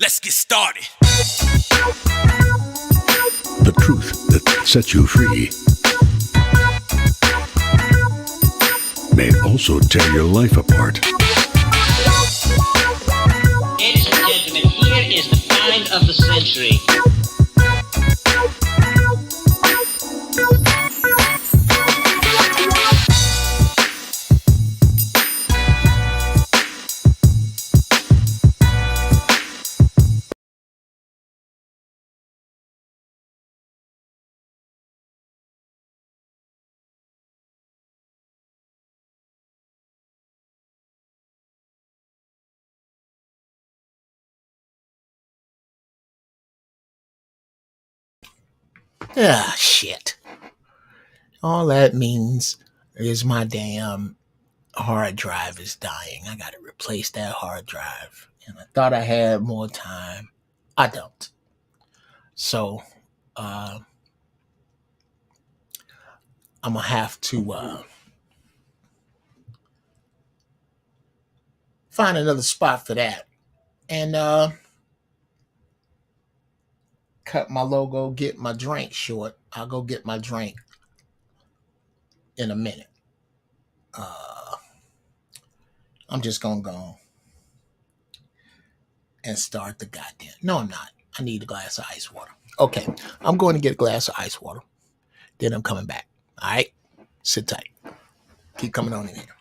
Let's get started. The truth that sets you free may also tear your life apart. Ladies and gentlemen, here is the find of the century. Ah, shit. All that means is my damn hard drive is dying. I gotta replace that hard drive. And I thought I had more time. I don't. So, I'm gonna have to find another spot for that. And cut my logo, get my drink short. I'll go get my drink in a minute. I'm just gonna go and start the goddamn. No, I'm not. I need a glass of ice water. Okay, I'm going to get a glass of ice water. Then I'm coming back. All right? Sit tight. Keep coming on in here.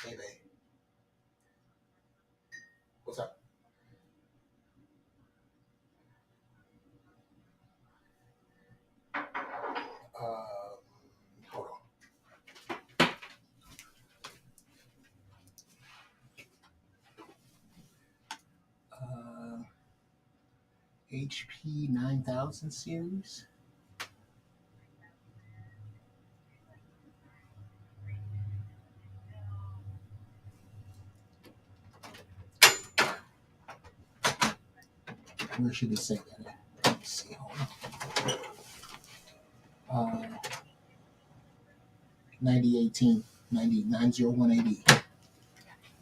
Hey, babe. What's up? Hold on. HP 9000 series. Where should it say that at? Let's see. Hold on. 9018, 90180.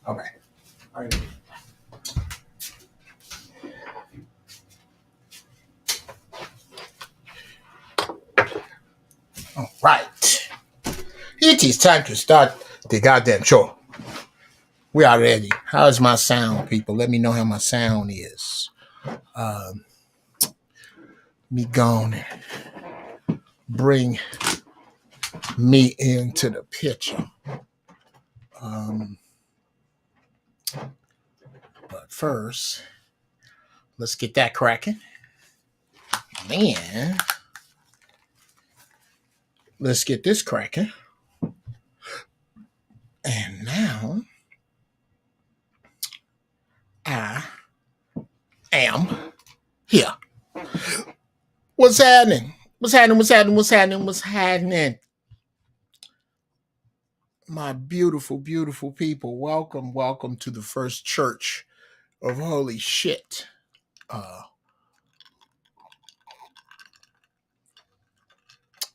All right. All right. All right. It is time to start the goddamn show. We are ready. How's my sound, people? Let me know how my sound is. Me gone. Bring me into the picture. But first, let's get that cracking. Then, let's get this cracking. And now, I am here. What's happening? What's happening? What's happening? What's happening? What's happening? My beautiful, beautiful people. Welcome, welcome to the first church of holy shit.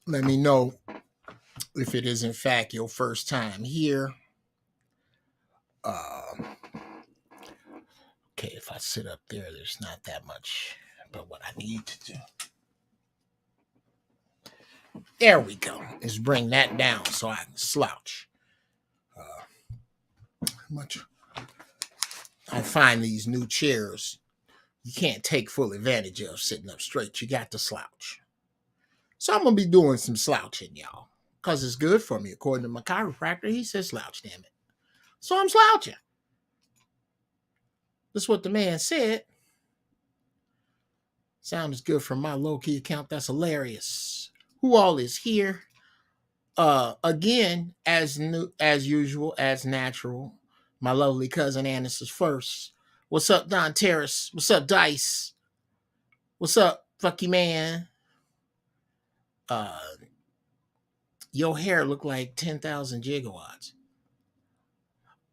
Let me know if it is in fact your first time here. Okay, if I sit up there, there's not that much. But what I need to do, there we go, is bring that down so I can slouch. Much. I find these new chairs you can't take full advantage of sitting up straight. You got to slouch. So I'm going to be doing some slouching, y'all, because it's good for me. According to my chiropractor, he says slouch, damn it. So I'm slouching. That's what the man said. Sounds good from my low-key account. That's hilarious. Who all is here? Again, as usual, as natural. My lovely cousin Annis is first. What's up, Don Terrace? What's up, Dice? What's up, Fucky Man? Your hair look like 10,000 gigawatts.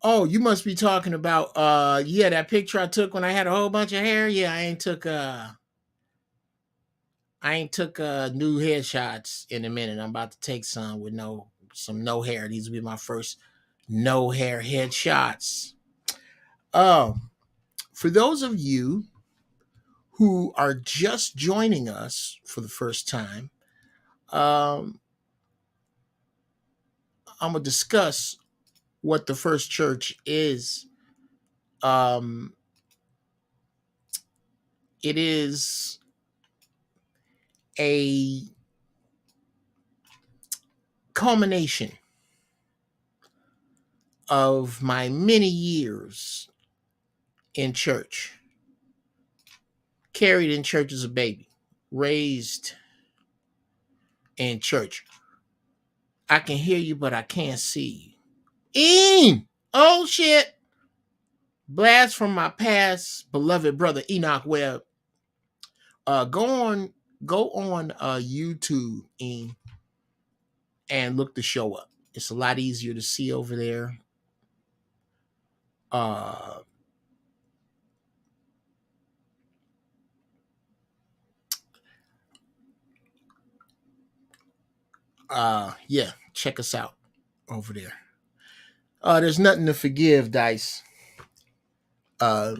Oh, you must be talking about that picture I took when I had a whole bunch of hair. Yeah, I ain't took new headshots in a minute. I'm about to take some with some no hair. These will be my first no hair headshots. For those of you who are just joining us for the first time, I'm gonna discuss what the First Church is. It is a culmination of my many years in church, carried in church as a baby, raised in church. I can hear you, but I can't see you. Oh shit. Blast from my past beloved brother Enoch Webb. Go on YouTube and look the show up. It's a lot easier to see over there. Yeah, check us out over there. There's nothing to forgive, Dice. I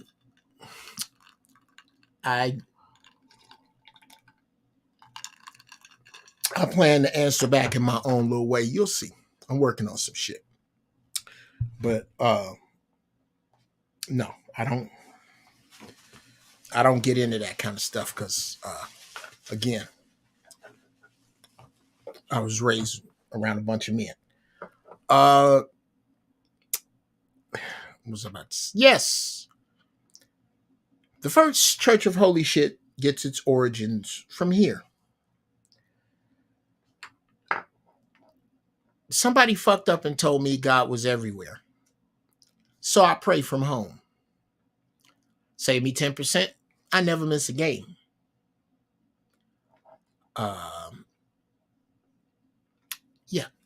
plan to answer back in my own little way. You'll see. I'm working on some shit. But no, I don't get into that kind of stuff because again, I was raised around a bunch of men. Yes. The First Church of Holy Shit gets its origins from here. Somebody fucked up and told me God was everywhere. So I pray from home. Save me 10%. I never miss a game.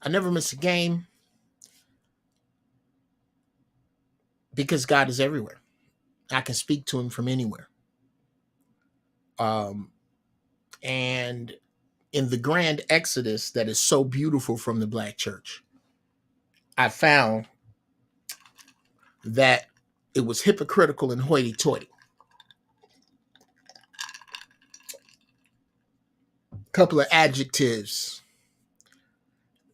I never miss a game because God is everywhere. I can speak to him from anywhere. And in the grand exodus that is so beautiful from the Black church, I found that it was hypocritical and hoity-toity. A couple of adjectives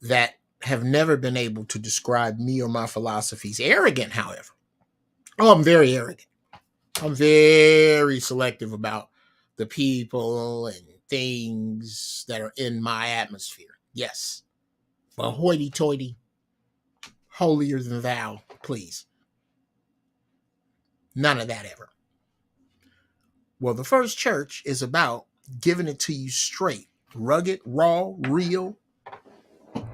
that have never been able to describe me or my philosophies. Arrogant, however. Oh, I'm very arrogant. I'm very selective about the people and things that are in my atmosphere. Yes. But hoity-toity, holier than thou, please. None of that ever. Well, the First Church is about giving it to you straight, rugged, raw, real,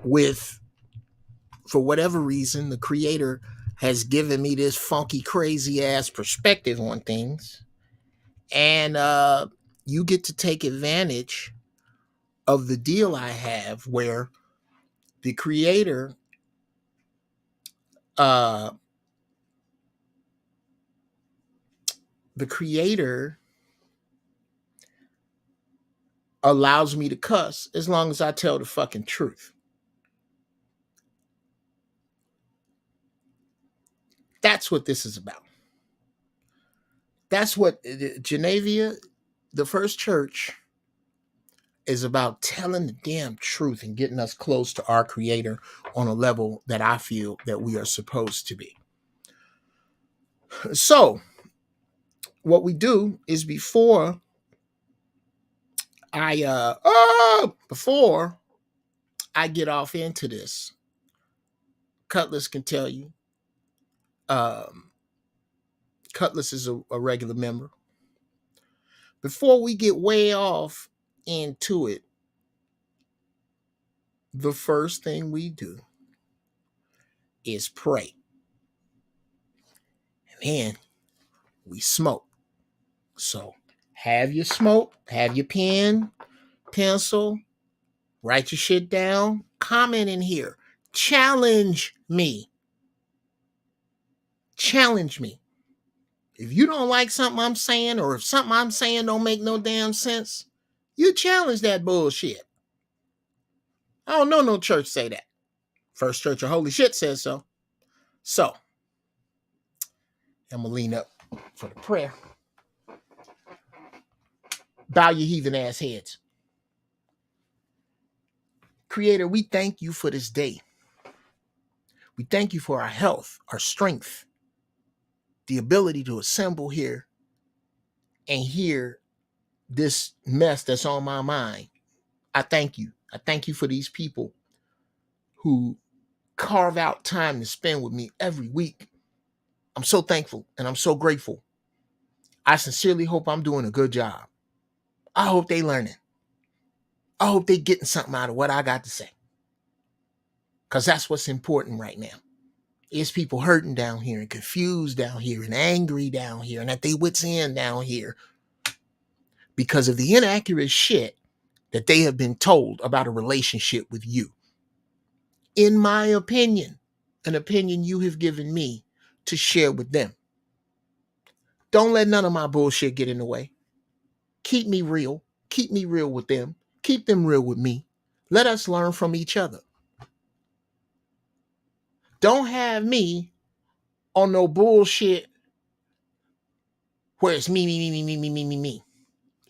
with, for whatever reason, the Creator has given me this funky, crazy ass perspective on things. And you get to take advantage of the deal I have where the Creator allows me to cuss as long as I tell the fucking truth. That's what this is about. That's what Geneva, the First Church, is about, telling the damn truth and getting us close to our Creator on a level that I feel that we are supposed to be. So what we do is before I get off into this, Cutlass can tell you. Um, Cutlass is a regular member. Before we get way off into it, the first thing we do is pray. And then we smoke. So have your smoke, have your pen, pencil, write your shit down, comment in here. Challenge me. Challenge me. If you don't like something I'm saying, or if something I'm saying don't make no damn sense, you challenge that bullshit. I don't know no church say that. First Church of Holy Shit says so. So, I'm going to lean up for the prayer. Bow your heathen ass heads. Creator, we thank you for this day. We thank you for our health, our strength, the ability to assemble here and hear this mess that's on my mind. I thank you. I thank you for these people who carve out time to spend with me every week. I'm so thankful and I'm so grateful. I sincerely hope I'm doing a good job. I hope they learning. I hope they getting something out of what I got to say. Because that's what's important right now. Is people hurting down here and confused down here and angry down here and at their wits' end down here because of the inaccurate shit that they have been told about a relationship with you. In my opinion, an opinion you have given me to share with them. Don't let none of my bullshit get in the way. Keep me real. Keep me real with them. Keep them real with me. Let us learn from each other. Don't have me on no bullshit where it's me.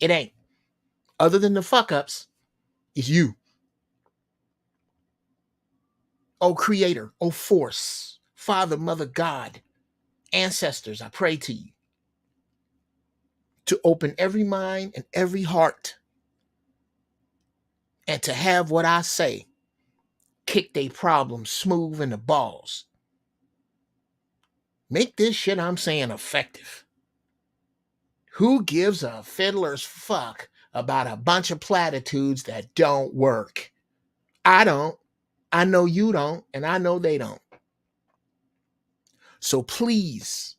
It ain't. Other than the fuck ups, it's you. Oh Creator, oh Force, Father, Mother, God, ancestors, I pray to you to open every mind and every heart and to have what I say kick they problems smooth in the balls. Make this shit I'm saying effective. Who gives a fiddler's fuck about a bunch of platitudes that don't work? I don't. I know you don't, and I know they don't. So please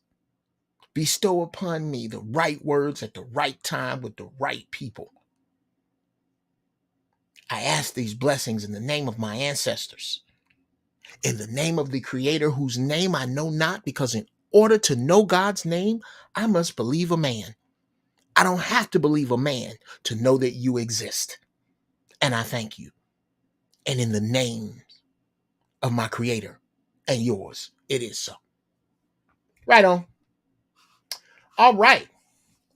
bestow upon me the right words at the right time with the right people. I ask these blessings in the name of my ancestors, in the name of the Creator whose name I know not, because in order to know God's name, I must believe a man. I don't have to believe a man to know that you exist. And I thank you. And in the name of my Creator and yours, it is so. Right on. All right.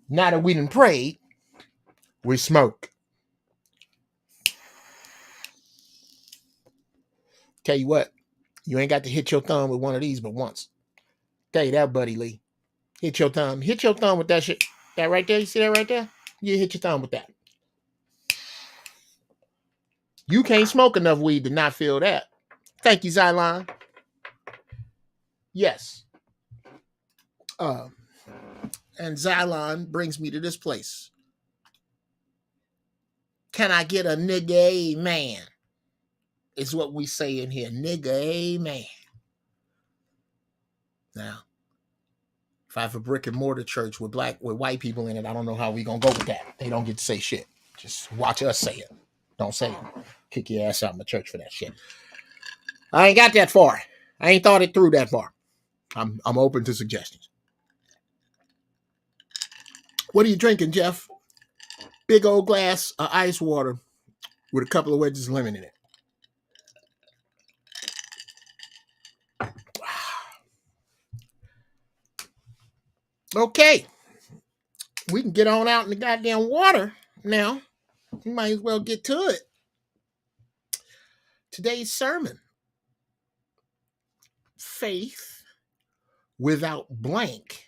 Now that we done prayed, we smoke. Tell you what, you ain't got to hit your thumb with one of these but once. Tell you that, Buddy Lee. Hit your thumb. Hit your thumb with that shit. That right there, you see that right there? You hit your thumb with that. You can't smoke enough weed to not feel that. Thank you, Xylon. Yes. And Xylon brings me to this place. Can I get a nigga amen? Is what we say in here. Nigga amen. Now, if I have a brick and mortar church with white people in it, I don't know how we gonna go with that. They don't get to say shit. Just watch us say it. Don't say it. Kick your ass out of my church for that shit. I ain't got that far. I ain't thought it through that far. I'm open to suggestions. What are you drinking, Jeff? Big old glass of ice water with a couple of wedges of lemon in it. Okay. We can get on out in the goddamn water now. We might as well get to it. Today's sermon. Faith without blank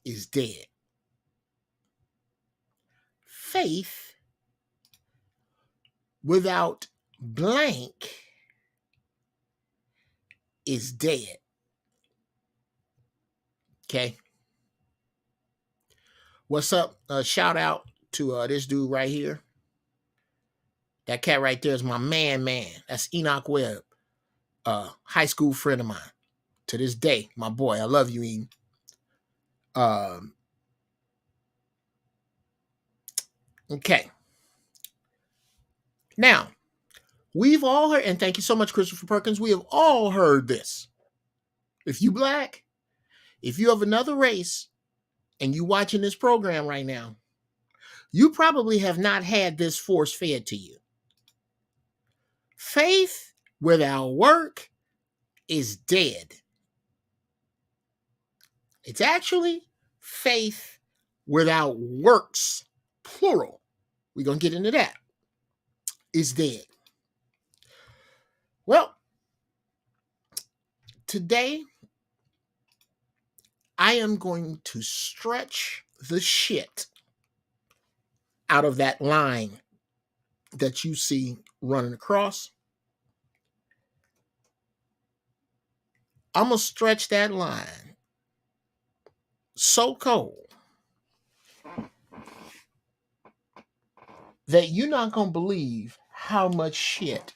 is dead. Faith without blank is dead. Okay. What's up? Shout out to this dude right here. That cat right there is my man. That's Enoch Webb, high school friend of mine. To this day, my boy. I love you, Enoch. Okay. Now, we've all heard, and thank you so much, Christopher Perkins. We have all heard this. If you black, if you have another race, and you watching this program right now, you probably have not had this force fed to you. Faith without work is dead. It's actually faith without works, plural. We're going to get into that. Is dead. Well, today I am going to stretch the shit out of that line that you see running across. I'm going to stretch that line so cold that you're not going to believe how much shit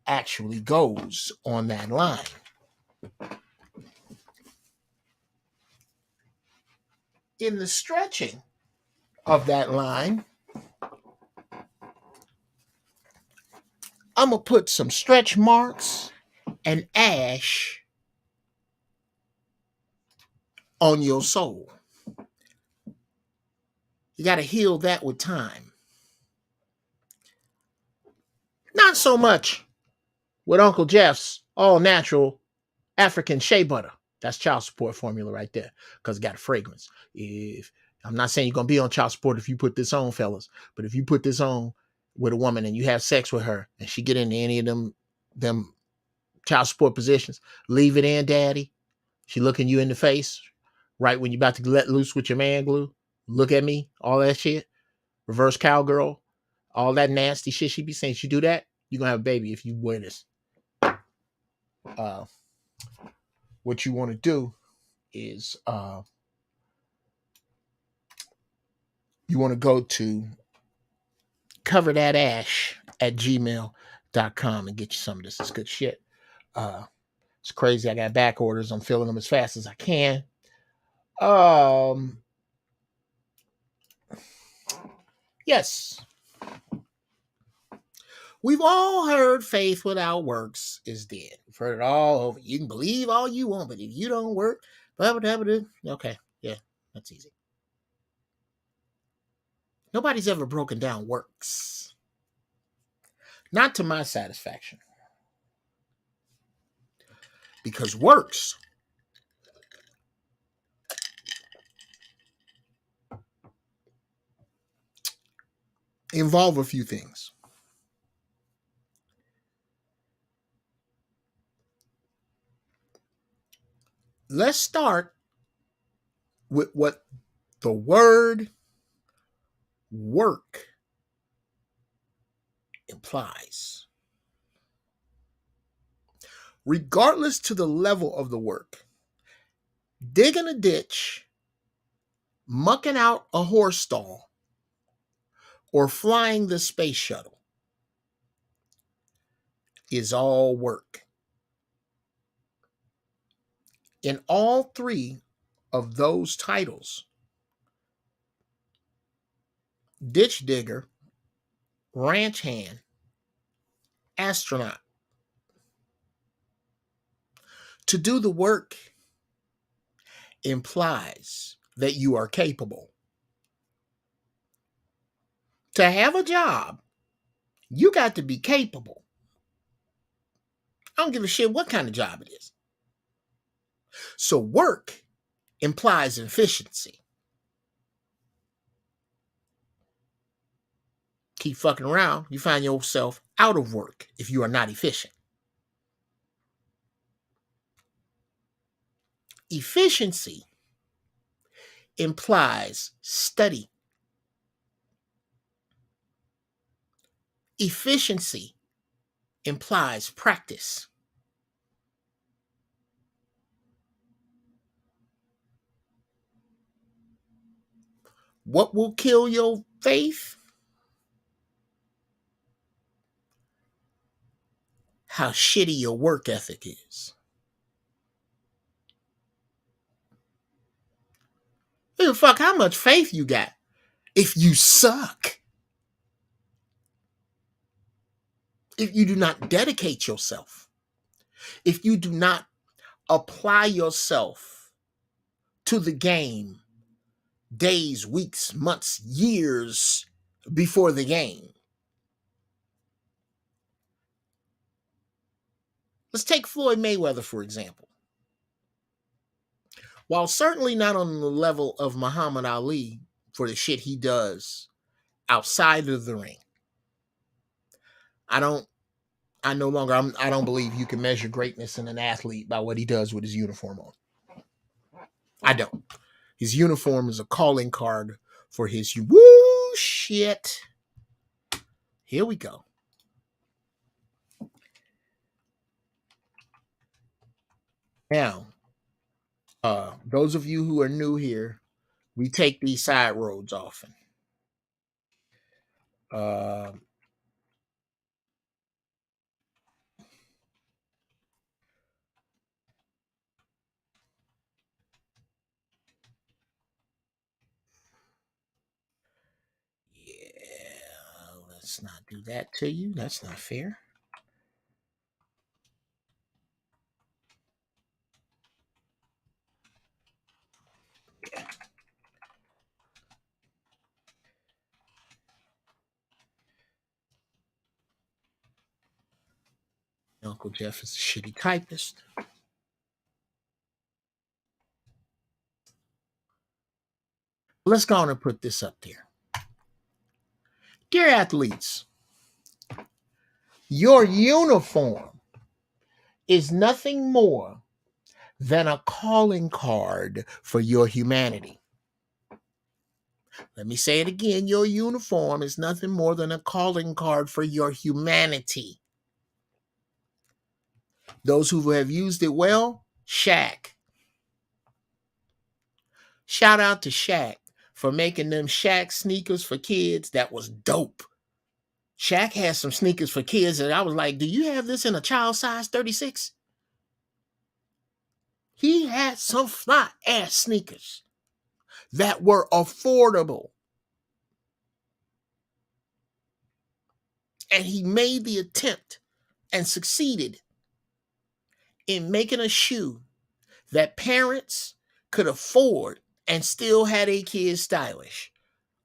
actually goes on that line. In the stretching of that line, I'm going to put some stretch marks and ash on your soul. You got to heal that with time. Not so much with Uncle Jeff's all-natural African shea butter. That's child support formula right there, because it got a fragrance. I'm not saying you're going to be on child support if you put this on, fellas, but if you put this on with a woman and you have sex with her and she get into any of them child support positions, leave it in, daddy. She looking you in the face right when you're about to let loose with your man glue. Look at me, all that shit. Reverse cowgirl, all that nasty shit she be saying. She do that, you're going to have a baby if you wear this. What you want to do is you want to go to coverthatash@gmail.com and get you some of this. It's good shit. It's crazy. I got back orders. I'm filling them as fast as I can. Yes. We've all heard faith without works is dead. We've heard it all over. You can believe all you want, but if you don't work, okay, yeah, that's easy. Nobody's ever broken down works. Not to my satisfaction. Because works involve a few things. Let's start with what the word work implies. Regardless to the level of the work, digging a ditch, mucking out a horse stall, or flying the space shuttle is all work. In all three of those titles, ditch digger, ranch hand, astronaut, to do the work implies that you are capable. To have a job, you got to be capable. I don't give a shit what kind of job it is. So work implies efficiency. Keep fucking around, you find yourself out of work if you are not efficient. Efficiency implies study. Efficiency implies practice. What will kill your faith? How shitty your work ethic is. Who the fuck how much faith you got if you suck? If you do not dedicate yourself, if you do not apply yourself to the game days, weeks, months, years before the game. Let's take Floyd Mayweather, for example. While certainly not on the level of Muhammad Ali for the shit he does outside of the ring, I don't believe you can measure greatness in an athlete by what he does with his uniform on. I don't. His uniform is a calling card for his woo shit. Here we go. Now, those of you who are new here, we take these side roads often. Yeah, let's not do that to you. That's not fair. Yeah. Uncle Jeff is a shitty typist. Let's go on and put this up there. Dear athletes, your uniform is nothing more than a calling card for your humanity. Let me say it again. Your uniform is nothing more than a calling card for your humanity. Those who have used it well, Shaq. Shout out to Shaq for making them Shaq sneakers for kids. That was dope. Shaq had some sneakers for kids and I was like, do you have this in a child size 36? He had some fly ass sneakers that were affordable. And he made the attempt and succeeded in making a shoe that parents could afford and still had a kids stylish.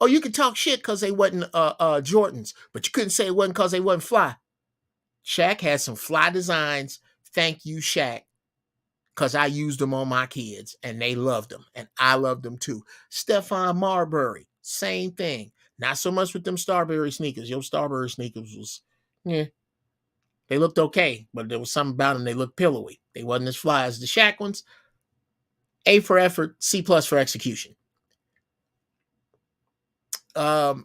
Oh, you could talk shit because they wasn't Jordans, but you couldn't say it wasn't because they wasn't fly. Shaq had some fly designs. Thank you, Shaq, because I used them on my kids and they loved them and I loved them too. Stephon Marbury, same thing. Not so much with them Starbury sneakers. Your Starbury sneakers was, yeah, they looked okay, but there was something about them. They looked pillowy. They wasn't as fly as the Shaq ones. A for effort, C plus for execution. Of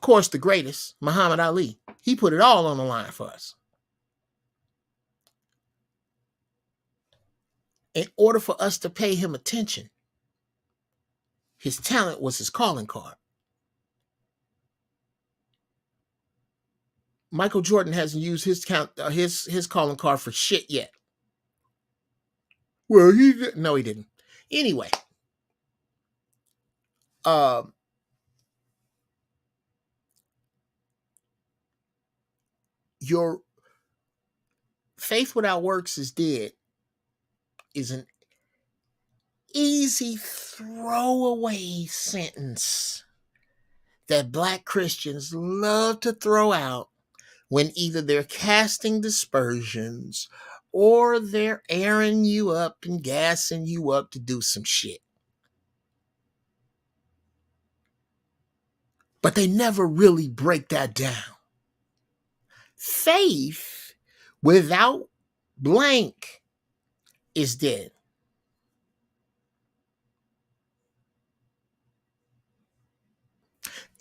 course, the greatest, Muhammad Ali. He put it all on the line for us. In order for us to pay him attention, his talent was his calling card. Michael Jordan hasn't used his calling card for shit yet. Well, he didn't. Anyway, your faith without works is dead is an easy throwaway sentence that Black Christians love to throw out when either they're casting dispersions or they're airing you up and gassing you up to do some shit. But they never really break that down. Faith without blank is dead.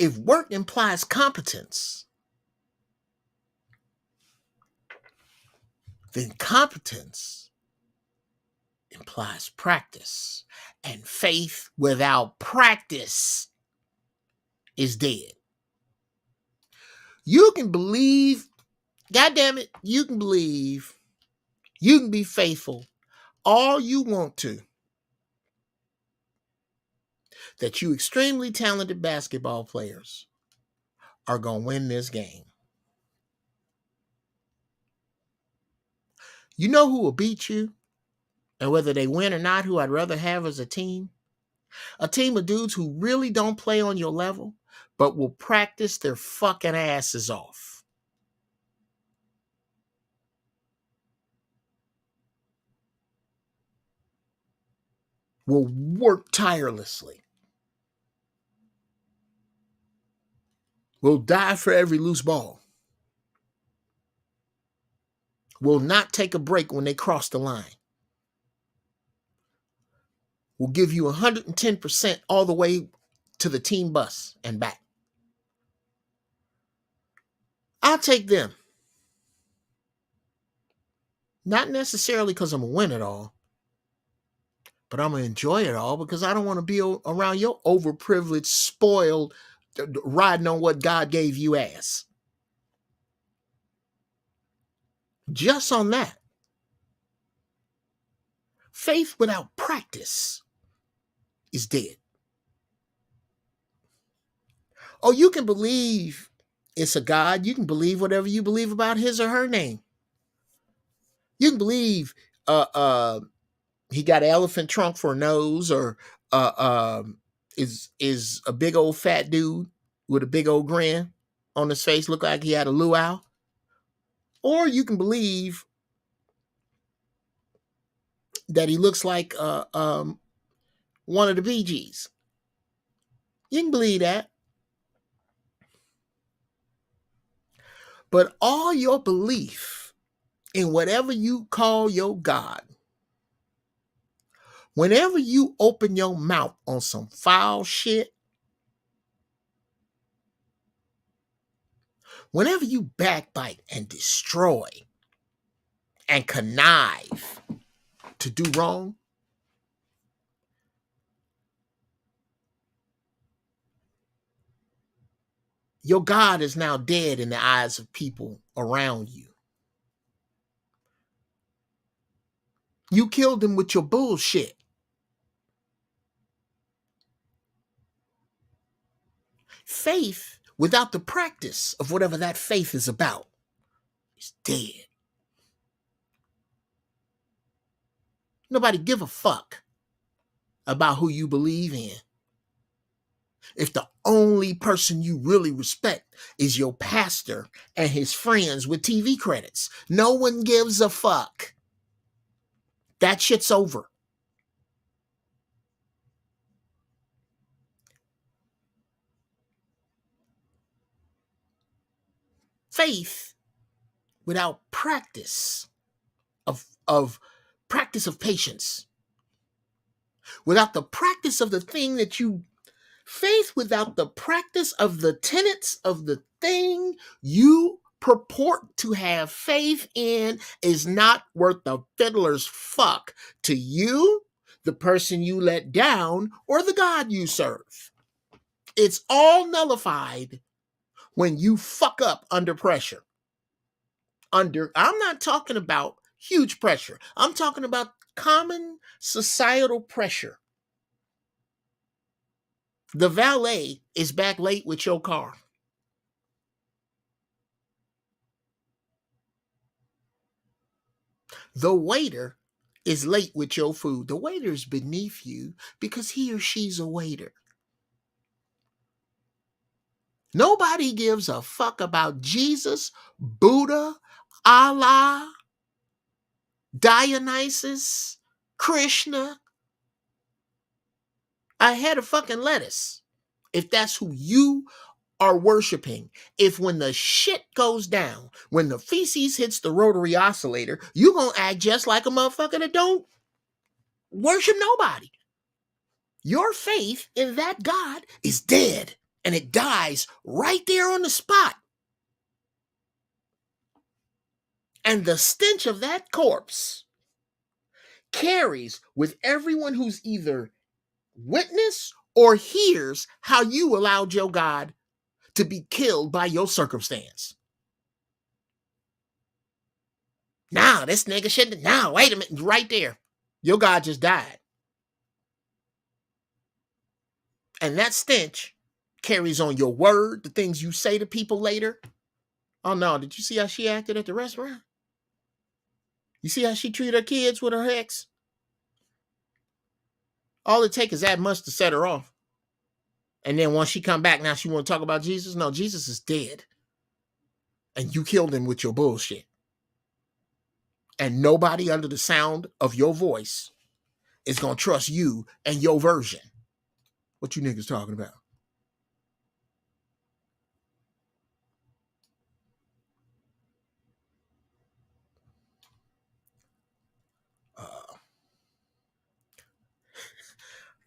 If work implies competence, then competence implies practice. And faith without practice is dead. You can believe, God damn it, you can believe, you can be faithful all you want to, that you extremely talented basketball players are going to win this game. You know who will beat you? And whether they win or not, who I'd rather have as a team? A team of dudes who really don't play on your level, but will practice their fucking asses off. Will work tirelessly. Will die for every loose ball. Will not take a break when they cross the line. Will give you 110% all the way to the team bus and back. I'll take them. Not necessarily because I'm going to win it all, but I'm going to enjoy it all because I don't want to be around your overprivileged, spoiled, riding on what God gave you ass. Just on that. Faith without practice is dead. Oh, you can believe it's a God. You can believe whatever you believe about his or her name. You can believe he got an elephant trunk for a nose, or is a big old fat dude with a big old grin on his face, look like he had a luau. Or you can believe that he looks like one of the Bee Gees. You can believe that. But all your belief in whatever you call your God, whenever you open your mouth on some foul shit, whenever you backbite and destroy and connive to do wrong, your God is now dead in the eyes of people around you. You killed him with your bullshit. Faith without the practice of whatever that faith is about is dead. Nobody give a fuck about who you believe in. If the only person you really respect is your pastor and his friends with TV credits, no one gives a fuck. That shit's over. Faith without practice of practice of patience, without the practice of the thing that you, faith without the practice of the tenets of the thing you purport to have faith in is not worth the fiddler's fuck to you, the person you let down, or the God you serve. It's all nullified when you fuck up under pressure. I'm not talking about huge pressure. I'm talking about common societal pressure. The valet is back late with your car. The waiter is late with your food. The waiter is beneath you because he or she's a waiter. Nobody gives a fuck about Jesus, Buddha, Allah, Dionysus, Krishna, a head of fucking lettuce. If that's who you are worshiping, if when the shit goes down, when the feces hits the rotary oscillator, you gonna act just like a motherfucker that don't worship nobody. Your faith in that God is dead. and it dies right there on the spot. And the stench of that corpse carries with everyone who's either witness or hears how you allowed your God to be killed by your circumstance. Nah, this nigga shouldn't. Nah, wait a minute. Right there. Your God just died. And that stench carries on your word, the things you say to people later. Oh no, did you see how she acted at the restaurant? You see how she treated her kids with her ex? All it takes is that much to set her off. And then once she come back, now she want to talk about Jesus? No, Jesus is dead. And you killed him with your bullshit. And nobody under the sound of your voice is going to trust you and your version. What you niggas talking about?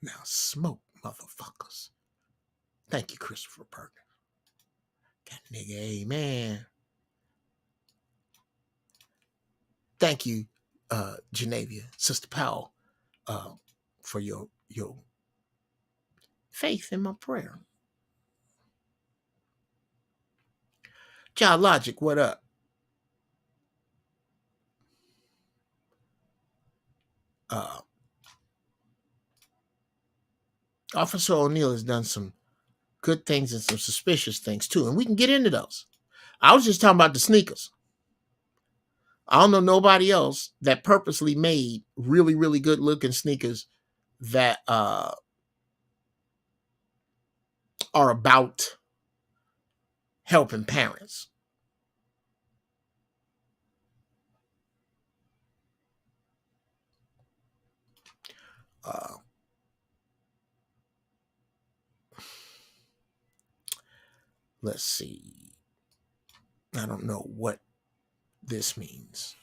Now smoke, motherfuckers. Thank you, Christopher Perkins. That nigga, amen. Thank you, Genavia, Sister Powell, for your faith in my prayer. John Logic, what up? Officer O'Neill has done some good things and some suspicious things too, and we can get into those. I was just talking about the sneakers. I don't know nobody else that purposely made really, really good looking sneakers that are about helping parents. Let's see. I don't know what this means.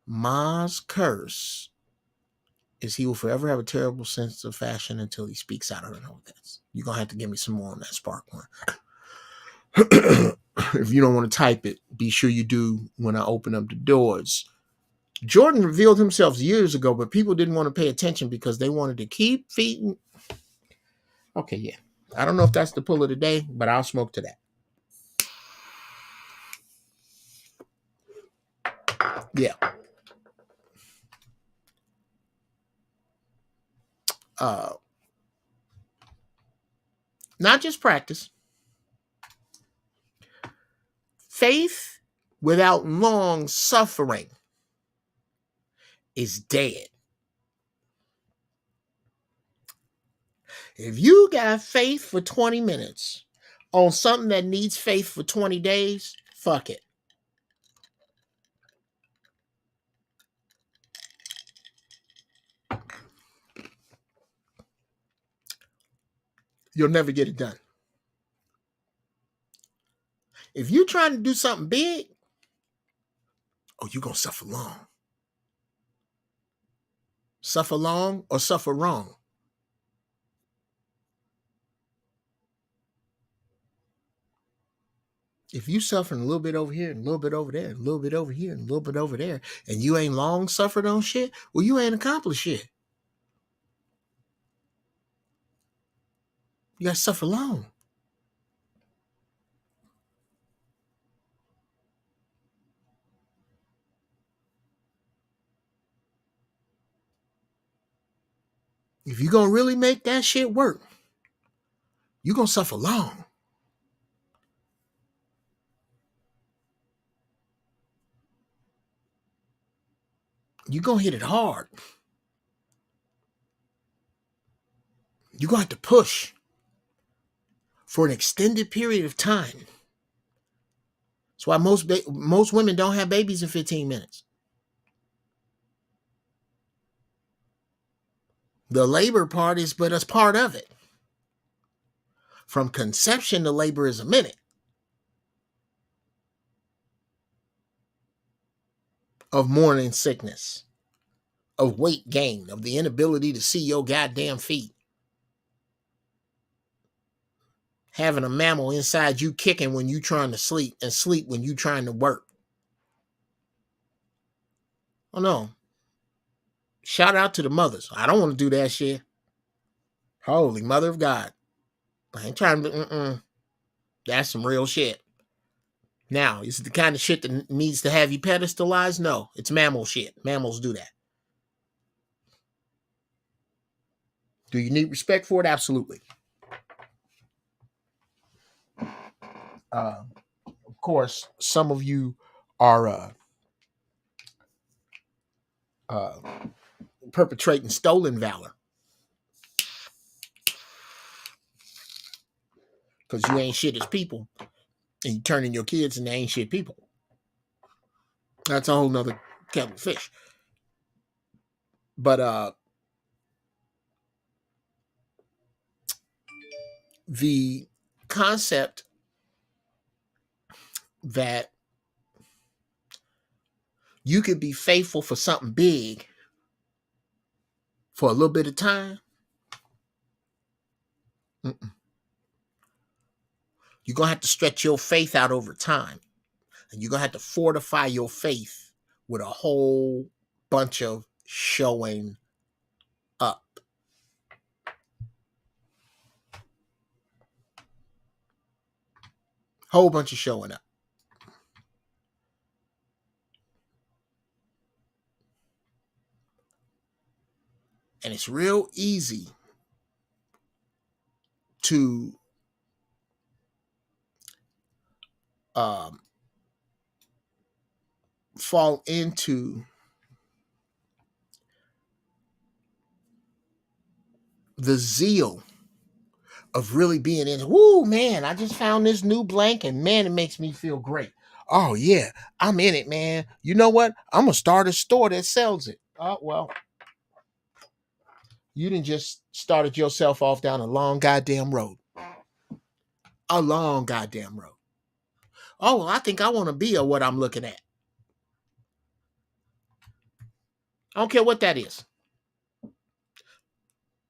Ma's curse is he will forever have a terrible sense of fashion until he speaks out. I don't know what that's. You're going to have to give me some more on that Spark one. If you don't want to type it, be sure you do when I open up the doors. Jordan revealed himself years ago, but people didn't want to pay attention because they wanted to keep feeding. Okay, yeah. I don't know if that's the pull of the day, but I'll smoke to that. Yeah. Not just practice. Faith without long suffering is dead. If you got faith for 20 minutes on something that needs faith for 20 days, fuck it. You'll never get it done. If you're trying to do something big, oh, you're going to suffer long. Suffer long or suffer wrong. If you suffering a little bit over here and a little bit over there, and a little bit over here and a little bit over there, and you ain't long suffered on shit, well, you ain't accomplished shit. You got to suffer long. If you're going to really make that shit work, you're going to suffer long. You're going to hit it hard. You're going to have to push for an extended period of time. That's why most women don't have babies in 15 minutes. The labor part is but a part of it. From conception to labor is a minute. Of morning sickness, of weight gain, of the inability to see your goddamn feet. having a mammal inside you kicking when you trying to sleep and sleep when you trying to work. Oh no. Shout out to the mothers. I don't want to do that shit. Holy mother of God. I ain't trying to, that's some real shit. Now, is it the kind of shit that needs to have you pedestalized? No, it's mammal shit. Mammals do that. Do you need respect for it? Absolutely. Of course, some of you are perpetrating stolen valor because you ain't shit as people, and you turning your kids into ain't shit people. That's a whole nother kettle of fish. But the concept that you could be faithful for something big for a little bit of time, mm-mm. You're going to have to stretch your faith out over time. And you're going to have to fortify your faith with a whole bunch of showing up. Whole bunch of showing up. And it's real easy to fall into the zeal of really being in. Woo, man, I just found this new blank and man, it makes me feel great. Oh yeah, I'm in it, man. You know what? I'm gonna start a store that sells it. Oh well, you didn't just started yourself off down a long goddamn road. A long goddamn road. Oh well, I think I want to be what I'm looking at. I don't care what that is.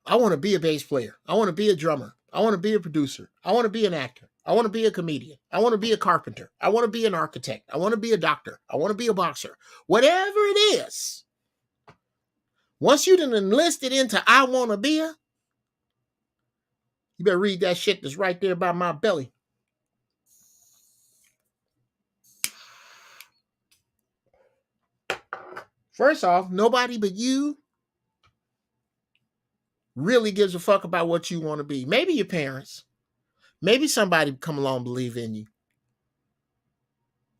I want to be a bass player. I want to be a drummer. I want to be a producer. I want to be an actor. I want to be a comedian. I want to be a carpenter. I want to be an architect. I want to be a doctor. I want to be a boxer. Whatever it is. Once you done enlisted into I want to be a, you better read that shit that's right there by my belly. First off, nobody but you really gives a fuck about what you want to be. Maybe your parents. Maybe somebody come along and believe in you.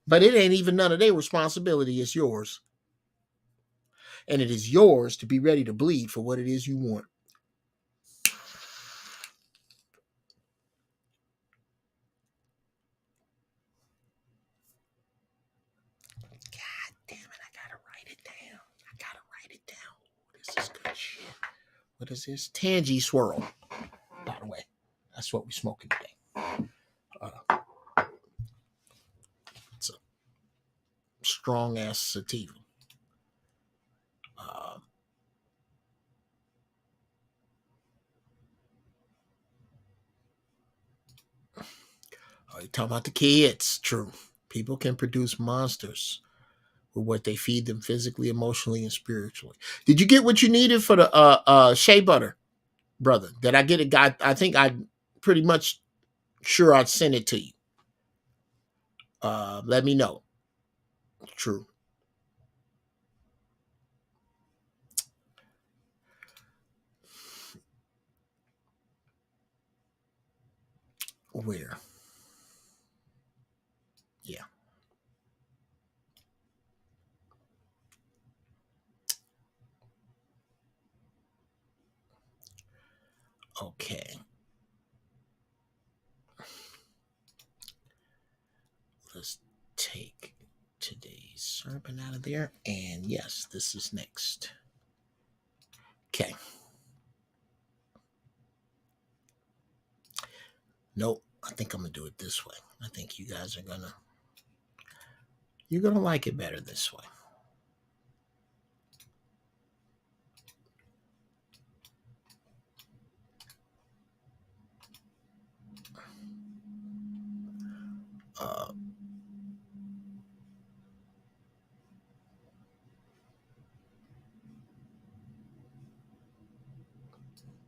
But it ain't even none of their responsibility. It's yours. And it is yours to be ready to bleed for what it is you want. God damn it, I gotta write it down. This is good shit. What is this? Tangy Swirl. By the way, that's what we're smoking today. It's a strong ass sativa. You talk about the kids. True. People can produce monsters with what they feed them physically, emotionally, and spiritually. Did you get what you needed for the shea butter, brother? Did I get it? I think I pretty much sure I'd send it to you. Let me know. True. Where? Yeah. Okay. Let's take today's serpent out of there. And yes, this is next. Okay. Nope. I think I'm going to do it this way. I think you guys are you're going to like it better this way. Uh,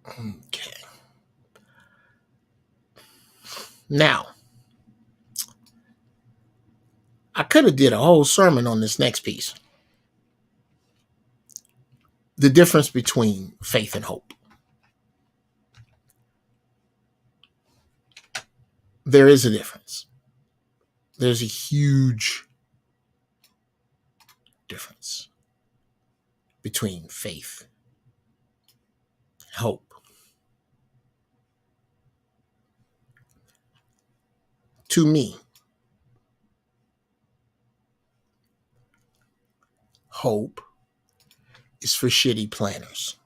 okay. Now, I could have did a whole sermon on this next piece. The difference between faith and hope. There is a difference. There's a huge difference between faith and hope. To me, hope is for shitty planners.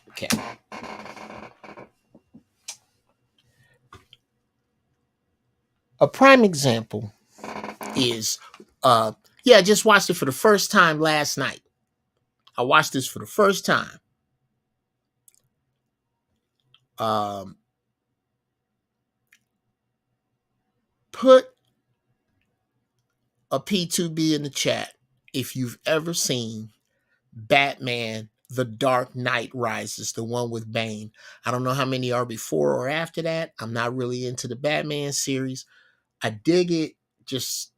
Okay. A prime example is, I just watched it for the first time last night. I watched this for the first time. Put a P2B in the chat if you've ever seen Batman The Dark Knight Rises, the one with Bane. I don't know how many are before or after that. I'm not really into the Batman series. I dig it. Just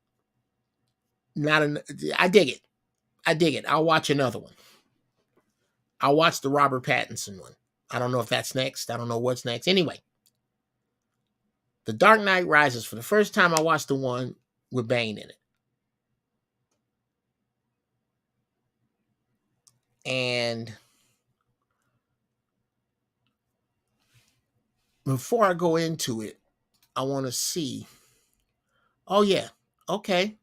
not an. I dig it. I dig it. I'll watch another one. I'll watch the Robert Pattinson one. I don't know if that's next. I don't know what's next. Anyway, The Dark Knight Rises. For the first time, I watched the one with Bane in it. And before I go into it, I want to see. Oh, yeah. Okay.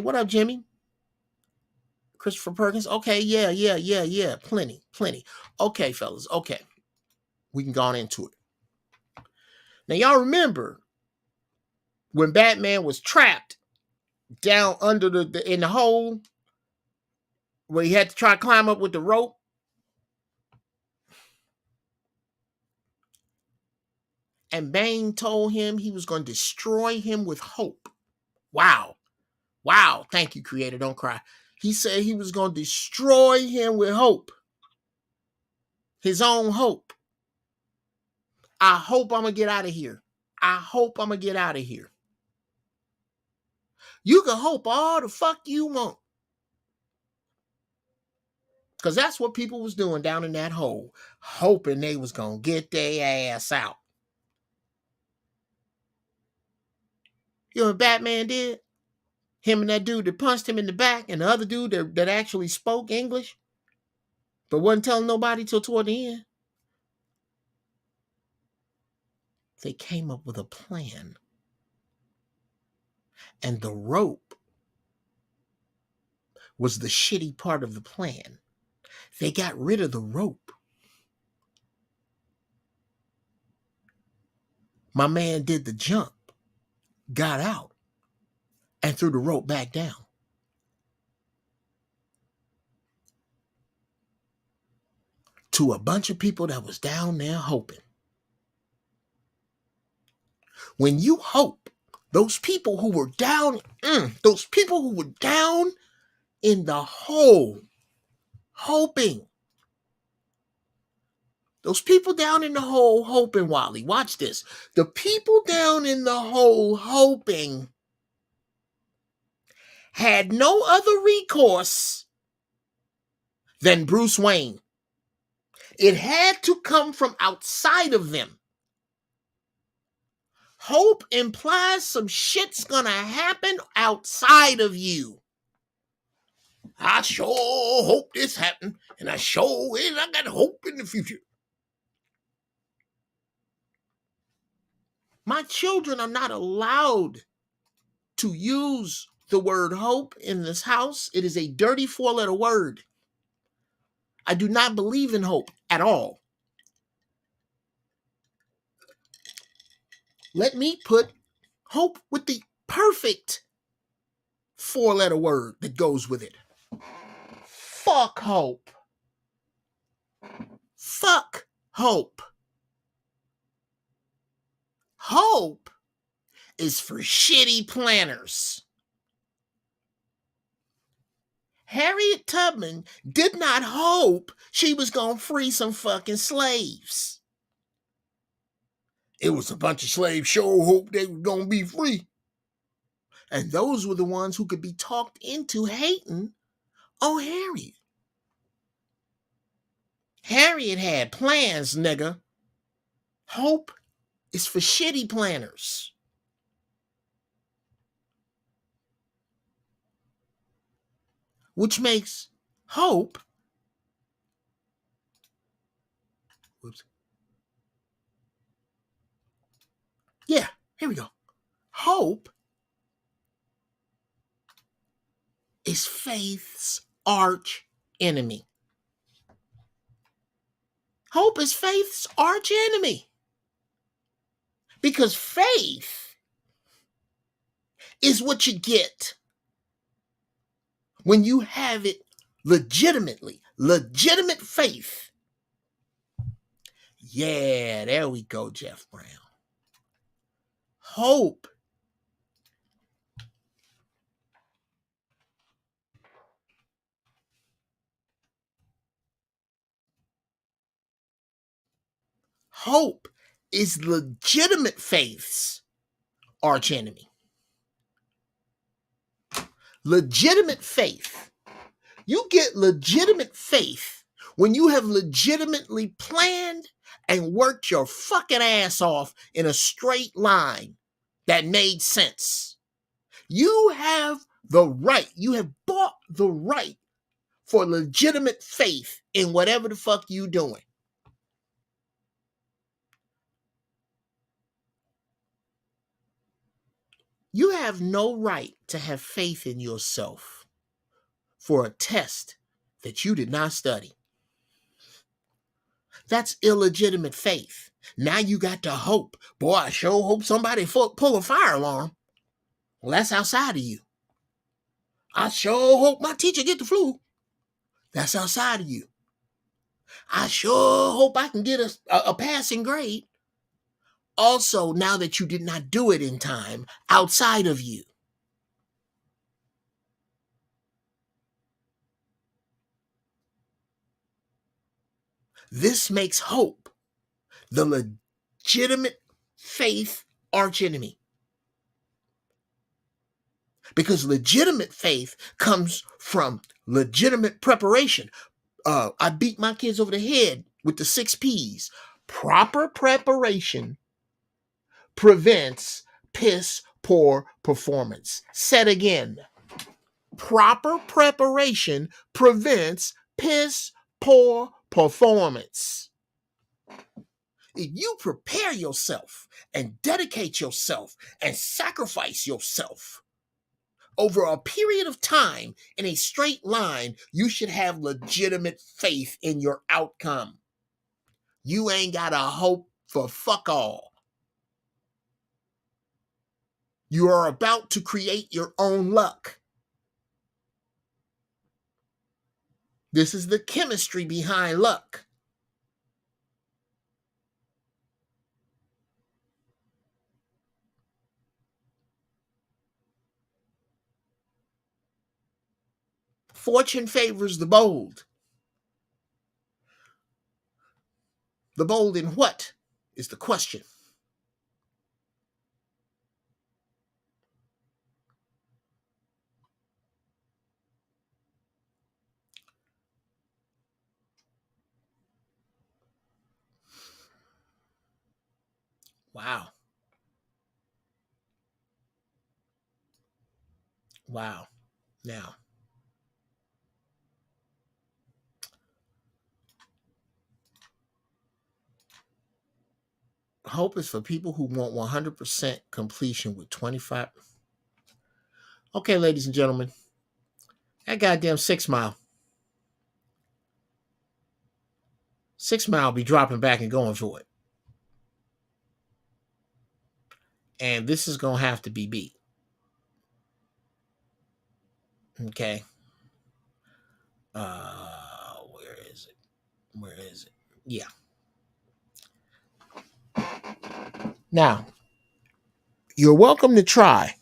What up, Jimmy? Christopher Perkins? Okay. Yeah. Plenty. Okay, fellas. Okay. We can go on into it. Now, y'all remember when Batman was trapped down under in the hole where he had to try to climb up with the rope? And Bane told him he was going to destroy him with hope. Wow. Thank you, Creator. Don't cry. He said he was going to destroy him with hope. His own hope. I hope I'm going to get out of here. You can hope all the fuck you want. Because that's what people was doing down in that hole. Hoping they was going to get their ass out. You know what Batman did? Him and that dude that punched him in the back and the other dude that actually spoke English but wasn't telling nobody till toward the end. They came up with a plan. And the rope was the shitty part of the plan. They got rid of the rope. My man did the jump, got out, and threw the rope back down. To a bunch of people that was down there hoping. When you hope, those people who were down in the hole, hoping. Those people down in the hole hoping, Wally, watch this. The people down in the hole hoping had no other recourse than Bruce Wayne. It had to come from outside of them. Hope implies some shit's gonna happen outside of you. I sure hope this happens, and I got hope in the future. My children are not allowed to use the word hope in this house. It is a dirty 4-letter word. I do not believe in hope at all. Let me put hope with the perfect 4-letter word that goes with it. Fuck hope. Fuck hope. Hope is for shitty planners. Harriet Tubman did not hope she was going to free some fucking slaves. It was a bunch of slaves sure hoped they were going to be free. And those were the ones who could be talked into hating on Harriet. Harriet had plans, nigga. Hope is for shitty planners. Which makes hope. Whoops. Yeah, here we go. Hope is faith's arch enemy. Hope is faith's arch enemy. Because faith is what you get when you have it legitimately. Legitimate faith. Yeah, there we go, Jeff Brown. Hope is legitimate faith's arch enemy. Legitimate faith. You get legitimate faith when you have legitimately planned and worked your fucking ass off in a straight line that made sense. You have the right, you have bought the right for legitimate faith in whatever the fuck you doing. You have no right to have faith in yourself for a test that you did not study. That's illegitimate faith. Now you got to hope. Boy, I sure hope somebody pull a fire alarm. Well, that's outside of you. I sure hope my teacher get the flu. That's outside of you. I sure hope I can get a passing grade. Also, now that you did not do it in time, outside of you. This makes hope the legitimate faith archenemy. Because legitimate faith comes from legitimate preparation. I beat my kids over the head with the 6 P's. Proper preparation prevents piss poor performance. Said again. Proper preparation prevents piss poor performance. If you prepare yourself and dedicate yourself and sacrifice yourself over a period of time in a straight line, you should have legitimate faith in your outcome. You ain't got to hope for fuck all. You are about to create your own luck. This is the chemistry behind luck. Fortune favors the bold. The bold in what is the question? Wow. Wow. Now, hope is for people who want 100% completion with 25. Okay, ladies and gentlemen, that goddamn 6 Mile. 6 Mile be dropping back and going for it. And this is going to have to be beat. Okay. Where is it? Where is it? Yeah. Now, you're welcome to try,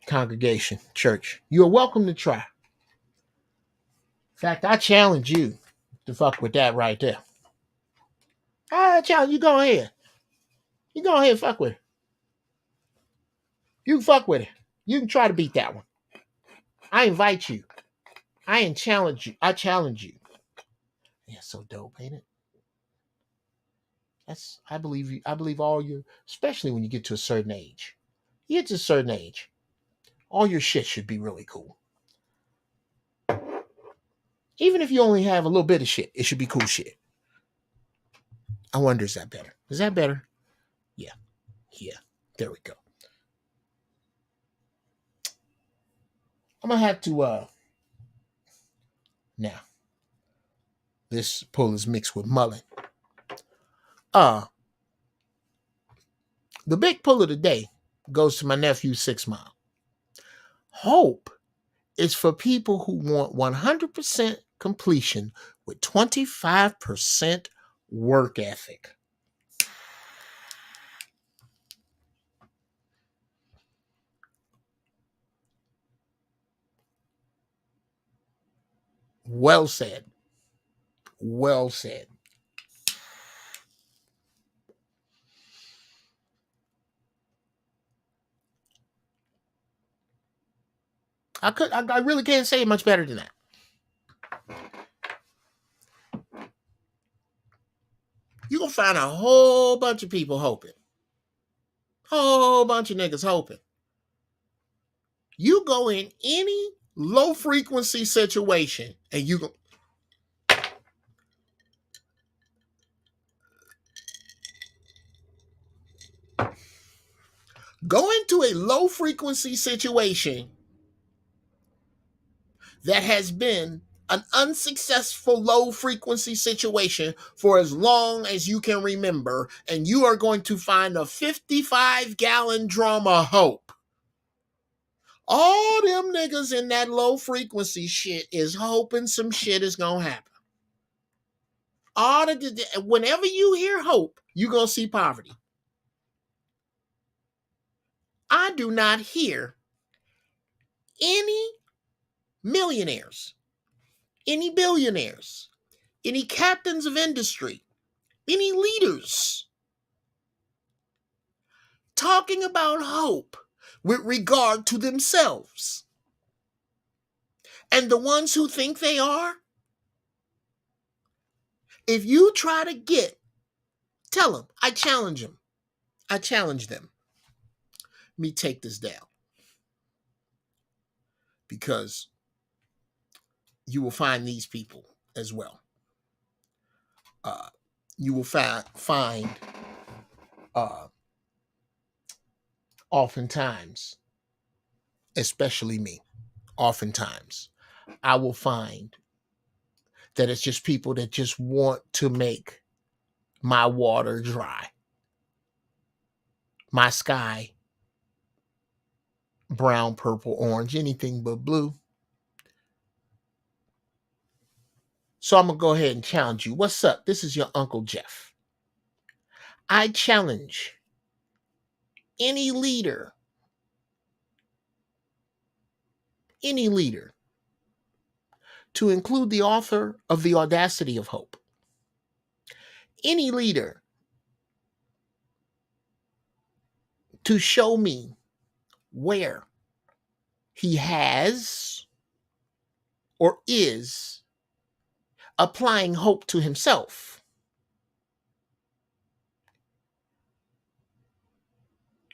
congregation, church. You're welcome to try. In fact, I challenge you to fuck with that right there. I challenge you, go ahead. You go ahead and fuck with it. You can fuck with it. You can try to beat that one. I invite you. I challenge you. I challenge you. Yeah, so dope, ain't it? I believe you. I believe all your, especially when you get to a certain age. You get to a certain age, all your shit should be really cool. Even if you only have a little bit of shit, it should be cool shit. I wonder, is that better? Is that better? Yeah. Yeah. There we go. I'm gonna have to now. This pull is mixed with mullet. The big pull of the day goes to my nephew 6 Mile. Hope is for people who want 100% completion with 25% work ethic. Well said. Well said. I really can't say it much better than that. You're gonna find a whole bunch of people hoping. Whole bunch of niggas hoping. You go in any low frequency situation and you go, go into a low frequency situation that has been an unsuccessful low frequency situation for as long as you can remember, and you are going to find a 55-gallon drum of hope. All them niggas in that low frequency shit is hoping some shit is gonna happen. Whenever you hear hope, you're gonna see poverty. I do not hear any millionaires, any billionaires, any captains of industry, any leaders talking about hope with regard to themselves. And the ones who think they are, if you try to tell them, I challenge them. I challenge them. Let me take this down. Because you will find these people as well. You will find oftentimes, especially me, oftentimes, I will find that it's just people that just want to make my water dry, my sky brown, purple, orange, anything but blue. So I'm going to go ahead and challenge you. What's up? This is your Uncle Jeff. I challenge any leader, to include the author of The Audacity of Hope. Any leader to show me where he has or is applying hope to himself.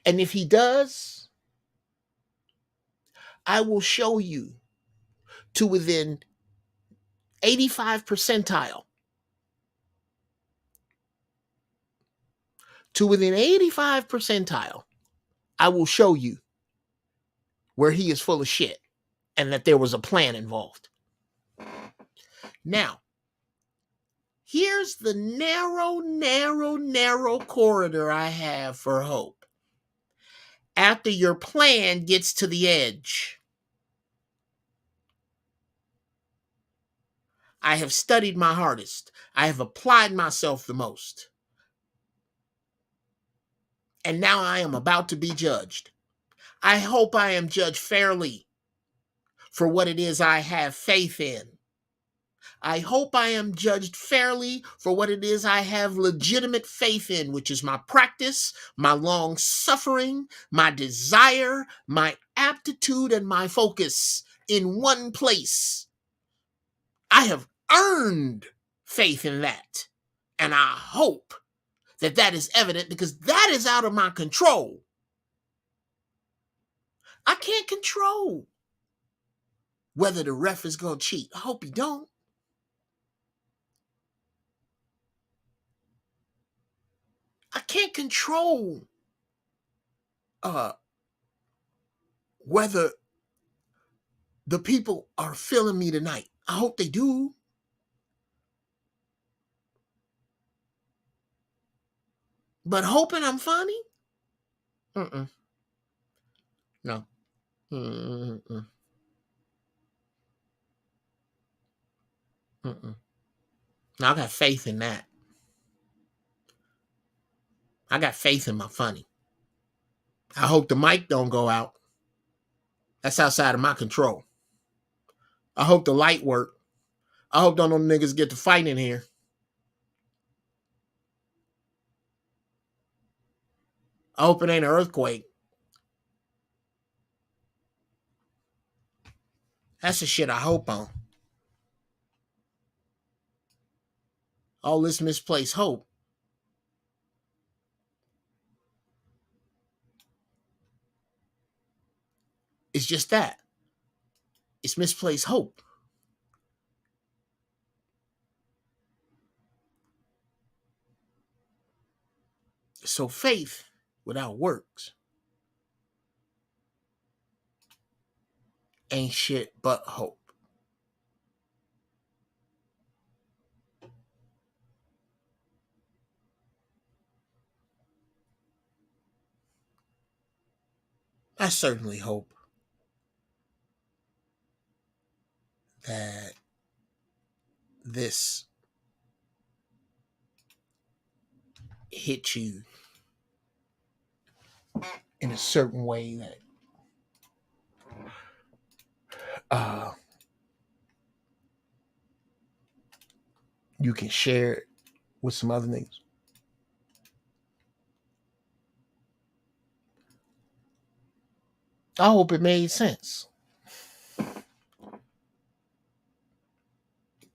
And if he does, I will show you to within 85 percentile. To within 85 percentile, I will show you where he is full of shit and that there was a plan involved. Now, here's the narrow corridor I have for hope. After your plan gets to the edge, I have studied my hardest. I have applied myself the most. And now I am about to be judged. I hope I am judged fairly for what it is I have faith in. I hope I am judged fairly for what it is I have legitimate faith in, which is my practice, my long suffering, my desire, my aptitude, and my focus in one place. I have earned faith in that. And I hope that that is evident because that is out of my control. I can't control whether the ref is going to cheat. I hope he don't. I can't control whether the people are feeling me tonight. I hope they do. But hoping I'm funny? No. Now I got faith in that. I got faith in my funny. I hope the mic don't go out. That's outside of my control. I hope the light work. I hope none of them niggas get to fight in here. I hope it ain't an earthquake. That's the shit I hope on. All this misplaced hope. It's just that. It's misplaced hope. So faith without works ain't shit but hope. I certainly hope that this hit you in a certain way that you can share it with some other niggas. I hope it made sense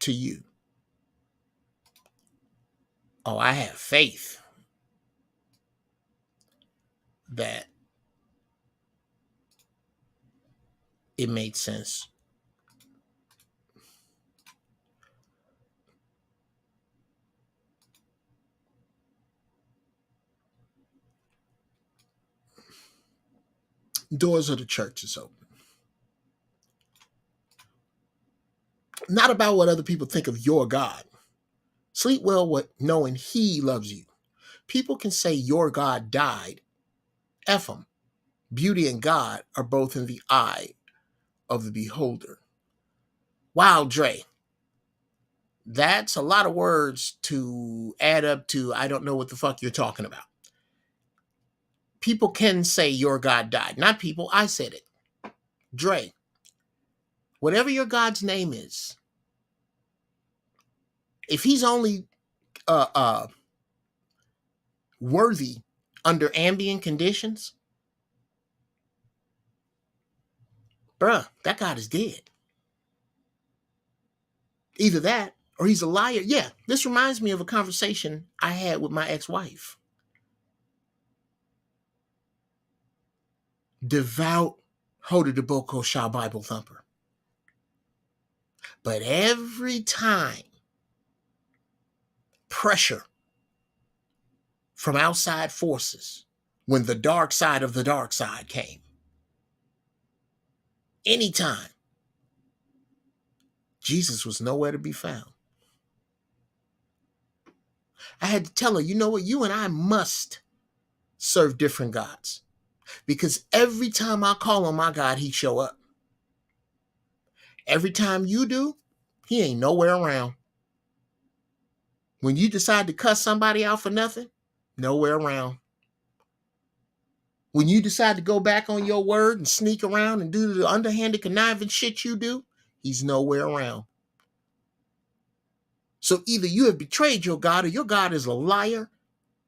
to you. Oh, I have faith that it made sense. Doors of the church is open. Not about what other people think of your God. Sleep well knowing he loves you. People can say your God died. F them. Beauty and God are both in the eye of the beholder. Wow, Dre. That's a lot of words to add up to I don't know what the fuck you're talking about. People can say your God died. Not people, I said it. Dre, whatever your God's name is, if he's only worthy under ambient conditions, bruh, that God is dead. Either that or he's a liar. Yeah, this reminds me of a conversation I had with my ex-wife. Devout Hoda DeBoko Shah Bible thumper. But every time pressure from outside forces, when the dark side of the dark side came, anytime, Jesus was nowhere to be found. I had to tell her, you know what, you and I must serve different gods. Because every time I call on my God, he show up. Every time you do, He ain't nowhere around. When you decide to cuss somebody out for nothing, nowhere around. When you decide to go back on your word and sneak around and do the underhanded conniving shit you do, he's nowhere around. So either you have betrayed your God or your God is a liar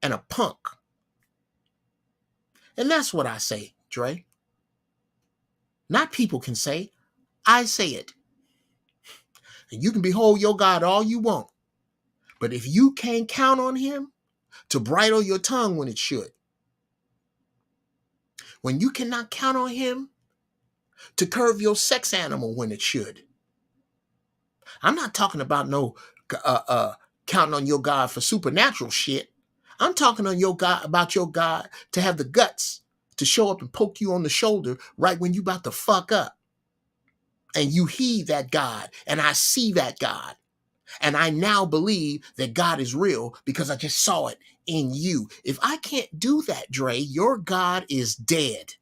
and a punk. And that's what I say, Dre. Not people can say. I say it. And you can behold your God all you want. But if you can't count on him to bridle your tongue when it should, when you cannot count on him to curve your sex animal when it should, I'm not talking about no counting on your God for supernatural shit. I'm talking on your God about your God to have the guts to show up and poke you on the shoulder right when you about to fuck up. And you heed that God, and I see that God. And I now believe that God is real because I just saw it in you. If I can't do that, Dre, your God is dead,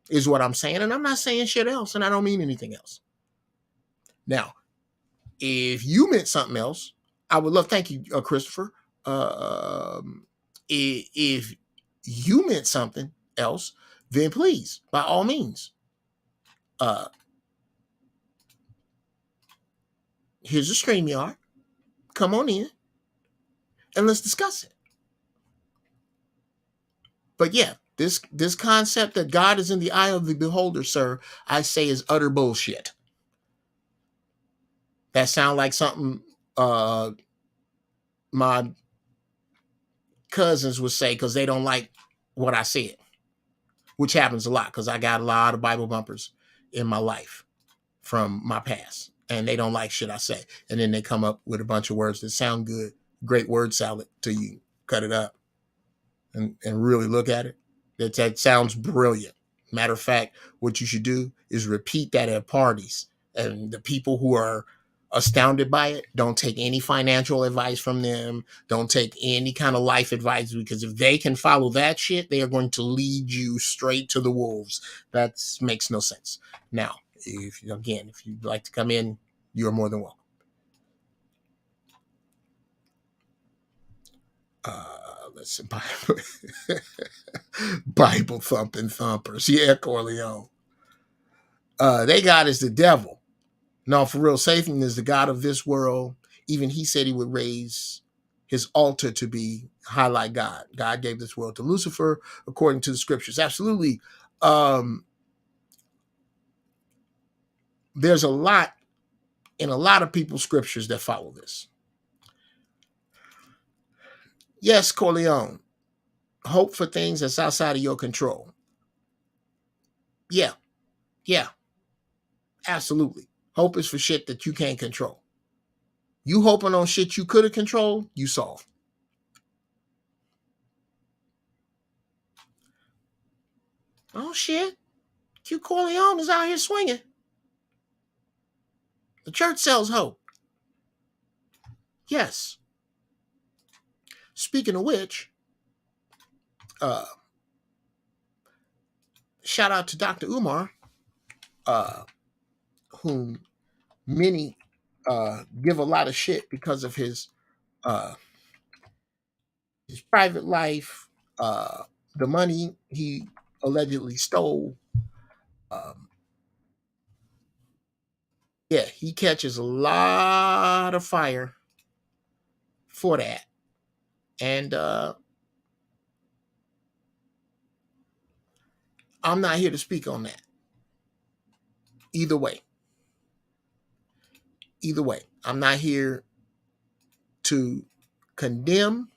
is what I'm saying. And I'm not saying shit else, and I don't mean anything else. Now, if you meant something else, I would love, thank you, Christopher. If you meant something else, then please, by all means, here's a StreamYard. Come on in and let's discuss it. But yeah, this concept that God is in the eye of the beholder, sir, I say is utter bullshit. That sound like something my cousins would say because they don't like what I said, which happens a lot because I got a lot of Bible bumpers in my life from my past, and they don't like shit I say. And then they come up with a bunch of words that sound good, great word salad till you cut it up and really look at it. That sounds brilliant. Matter of fact, what you should do is repeat that at parties. And the people who are astounded by it, don't take any financial advice from them. Don't take any kind of life advice, because if they can follow that shit, they are going to lead you straight to the wolves. That makes no sense. Now, if you'd like to come in, you're more than welcome. Let's see, Bible thumping thumpers. Yeah, Corleone. They God is the devil. No, for real, Satan is the God of this world. Even he said he would raise his altar to be high like God. God gave this world to Lucifer, according to the scriptures. Absolutely. There's a lot in a lot of people's scriptures that follow this. Yes, Corleone. Hope for things that's outside of your control. Yeah, yeah, absolutely. Hope is for shit that you can't control. You hoping on shit you could have controlled, you solve. Oh shit, Q Corleone is out here swinging. The church sells hope. Yes. Speaking of which, shout out to Dr. Umar, whom many give a lot of shit because of uh, his private life, the money he allegedly stole. Um, yeah, he catches a lot of fire for that. And I'm not here to speak on that. Either way. Either way. I'm not here to condemn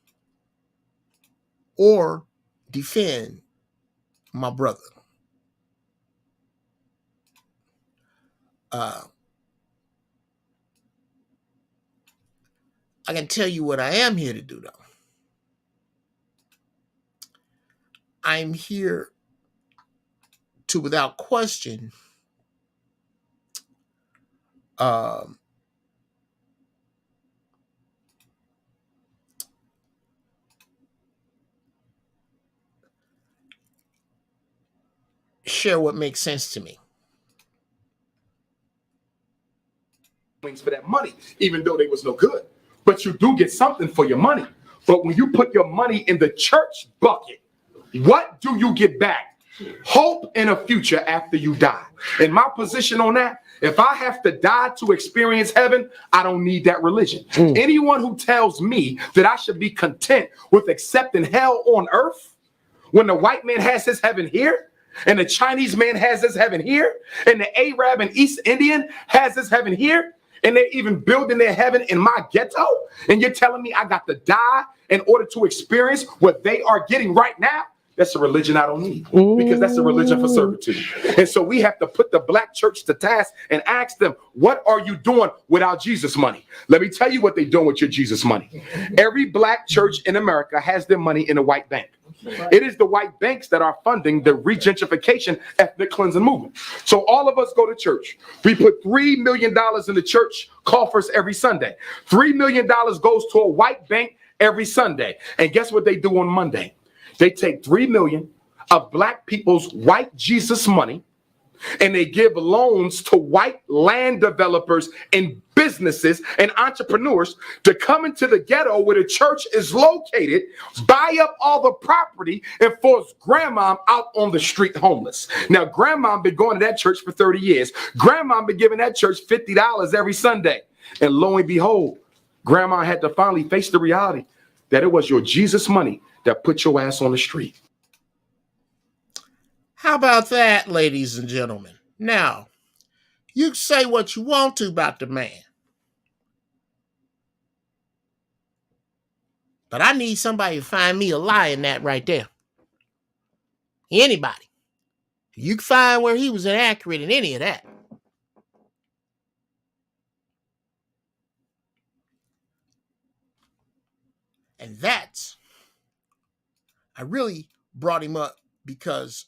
or defend my brother. Uh, I can tell you what I am here to do, though. I'm here to, without question, um, share what makes sense to me. wings for that money, even though they was no good. But you do get something for your money. But when you put your money in the church bucket, what do you get back? Hope in a future after you die. And my position on that, if I have to die to experience heaven, I don't need that religion. Anyone who tells me that I should be content with accepting hell on earth, when the white man has his heaven here, and the Chinese man has his heaven here, and the Arab and East Indian has his heaven here, and they're even building their heaven in my ghetto, and you're telling me I got to die in order to experience what they are getting right now? That's a religion I don't need, because that's a religion for servitude. And so we have to put the black church to task and ask them, what are you doing without Jesus money? Let me tell you what they're doing with your Jesus money. Every black church in America has their money in a white bank. It is the white banks that are funding the regentrification ethnic cleansing movement. So all of us go to church. We put $3 million in the church coffers every Sunday. $3 million goes to a white bank every Sunday. And guess what they do on Monday? They take $3 million of black people's white Jesus money, and they give loans to white land developers and businesses and entrepreneurs to come into the ghetto where the church is located, buy up all the property, and force grandma out on the street homeless. Now, grandma been going to that church for 30 years. Grandma been giving that church $50 every Sunday. And lo and behold, grandma had to finally face the reality that it was your Jesus money that put your ass on the street. How about that, ladies and gentlemen? Now, you say what you want to about the man, but I need somebody to find me a lie in that right there. Anybody. You can find where he was inaccurate in any of that. And that's, I really brought him up because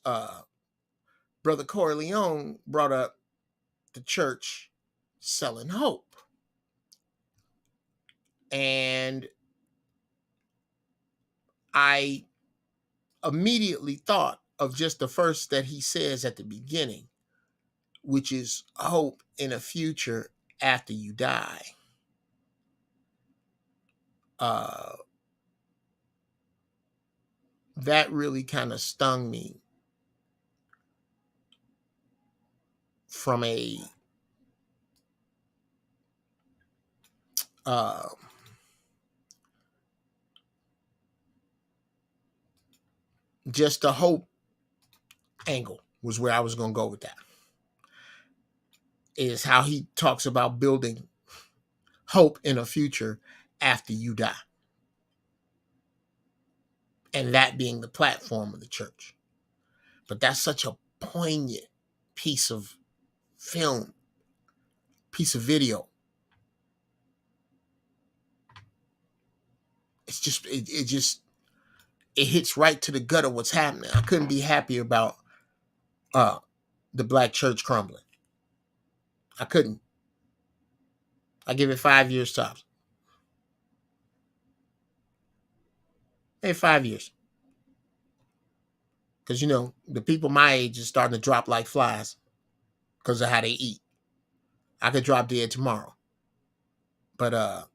Brother Corleone brought up the church selling hope. And I immediately thought of just the verse that he says at the beginning, which is hope in a future after you die. That really kind of stung me from a just the hope angle was where I was going to go with that. Is how he talks about building hope in a future after you die. And that being the platform of the church. But that's such a poignant piece of film, piece of video. It's just, it hits right to the gut of what's happening. I couldn't be happier about the black church crumbling. I couldn't. I give it 5 years tops. Hey, 5 years. Because, you know, the people my age is starting to drop like flies because of how they eat. I could drop dead tomorrow. But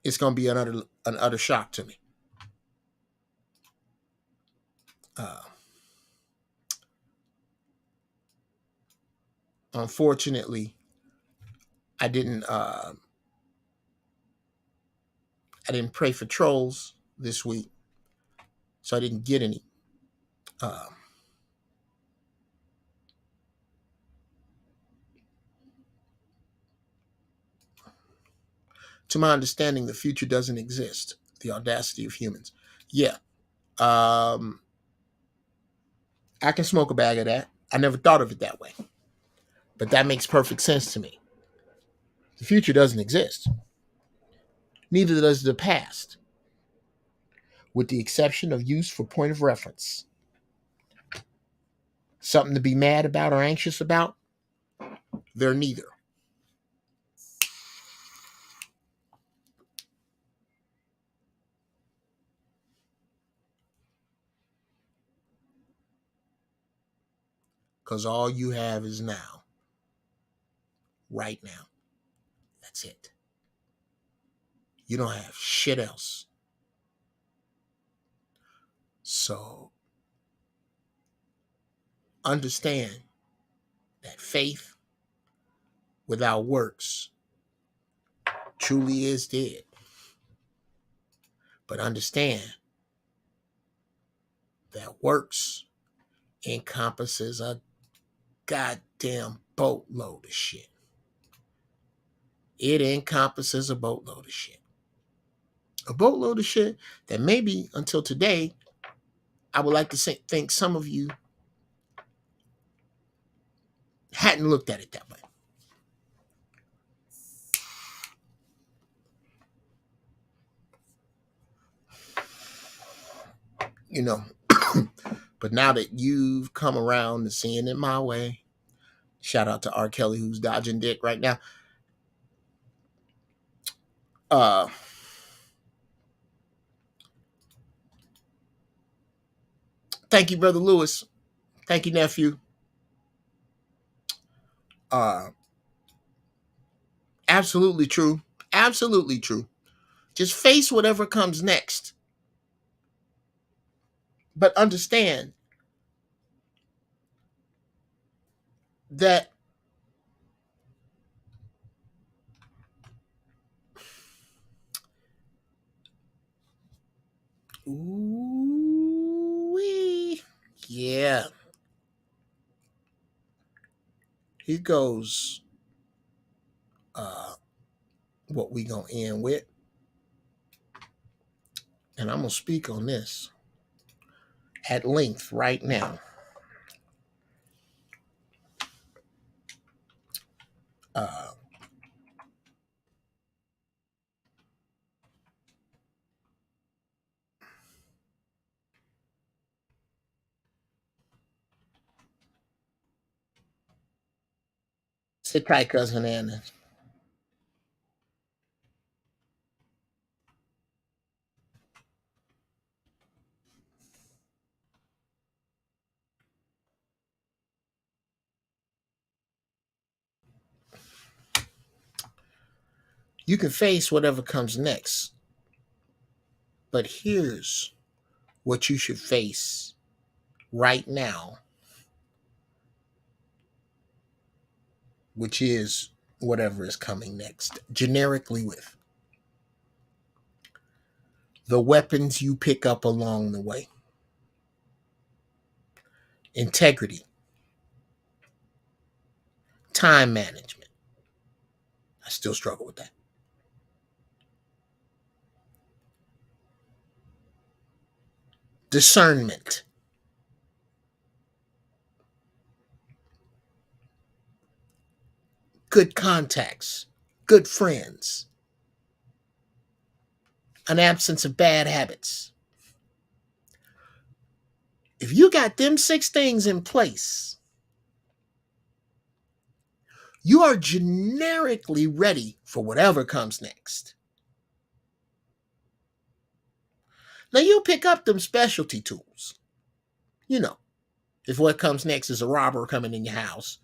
it's going to be an utter shock to me. Unfortunately, I didn't pray for trolls this week, so I didn't get any. To my understanding, the future doesn't exist. The audacity of humans. Yeah. I can smoke a bag of that. I never thought of it that way. But that makes perfect sense to me. The future doesn't exist. Neither does the past. With the exception of use for point of reference. Something to be mad about or anxious about? They're neither. Because all you have is now. right now. That's it. You don't have shit else. So understand that faith without works truly is dead. But understand that works encompasses a goddamn boatload of shit. It encompasses a boatload of shit. A boatload of shit that maybe until today, I would like to think some of you hadn't looked at it that way. You know, but now that you've come around to seeing it my way, shout out to R. Kelly who's dodging dick right now. Thank you, Brother Lewis. Thank you, nephew. Absolutely true. Absolutely true. Just face whatever comes next. But understand that ooh-wee. Yeah. Here goes what we gonna end with. And I'm gonna speak on this at length right now. Sit tight, cousin Anna. You can face whatever comes next, but here's what you should face right now, which is whatever is coming next, generically with the weapons you pick up along the way. Integrity, time management. I still struggle with that. Discernment. Good contacts, good friends, an absence of bad habits. If you got them 6 things in place, you are generically ready for whatever comes next. Now you pick up them specialty tools. You know, if what comes next is a robber coming in your house,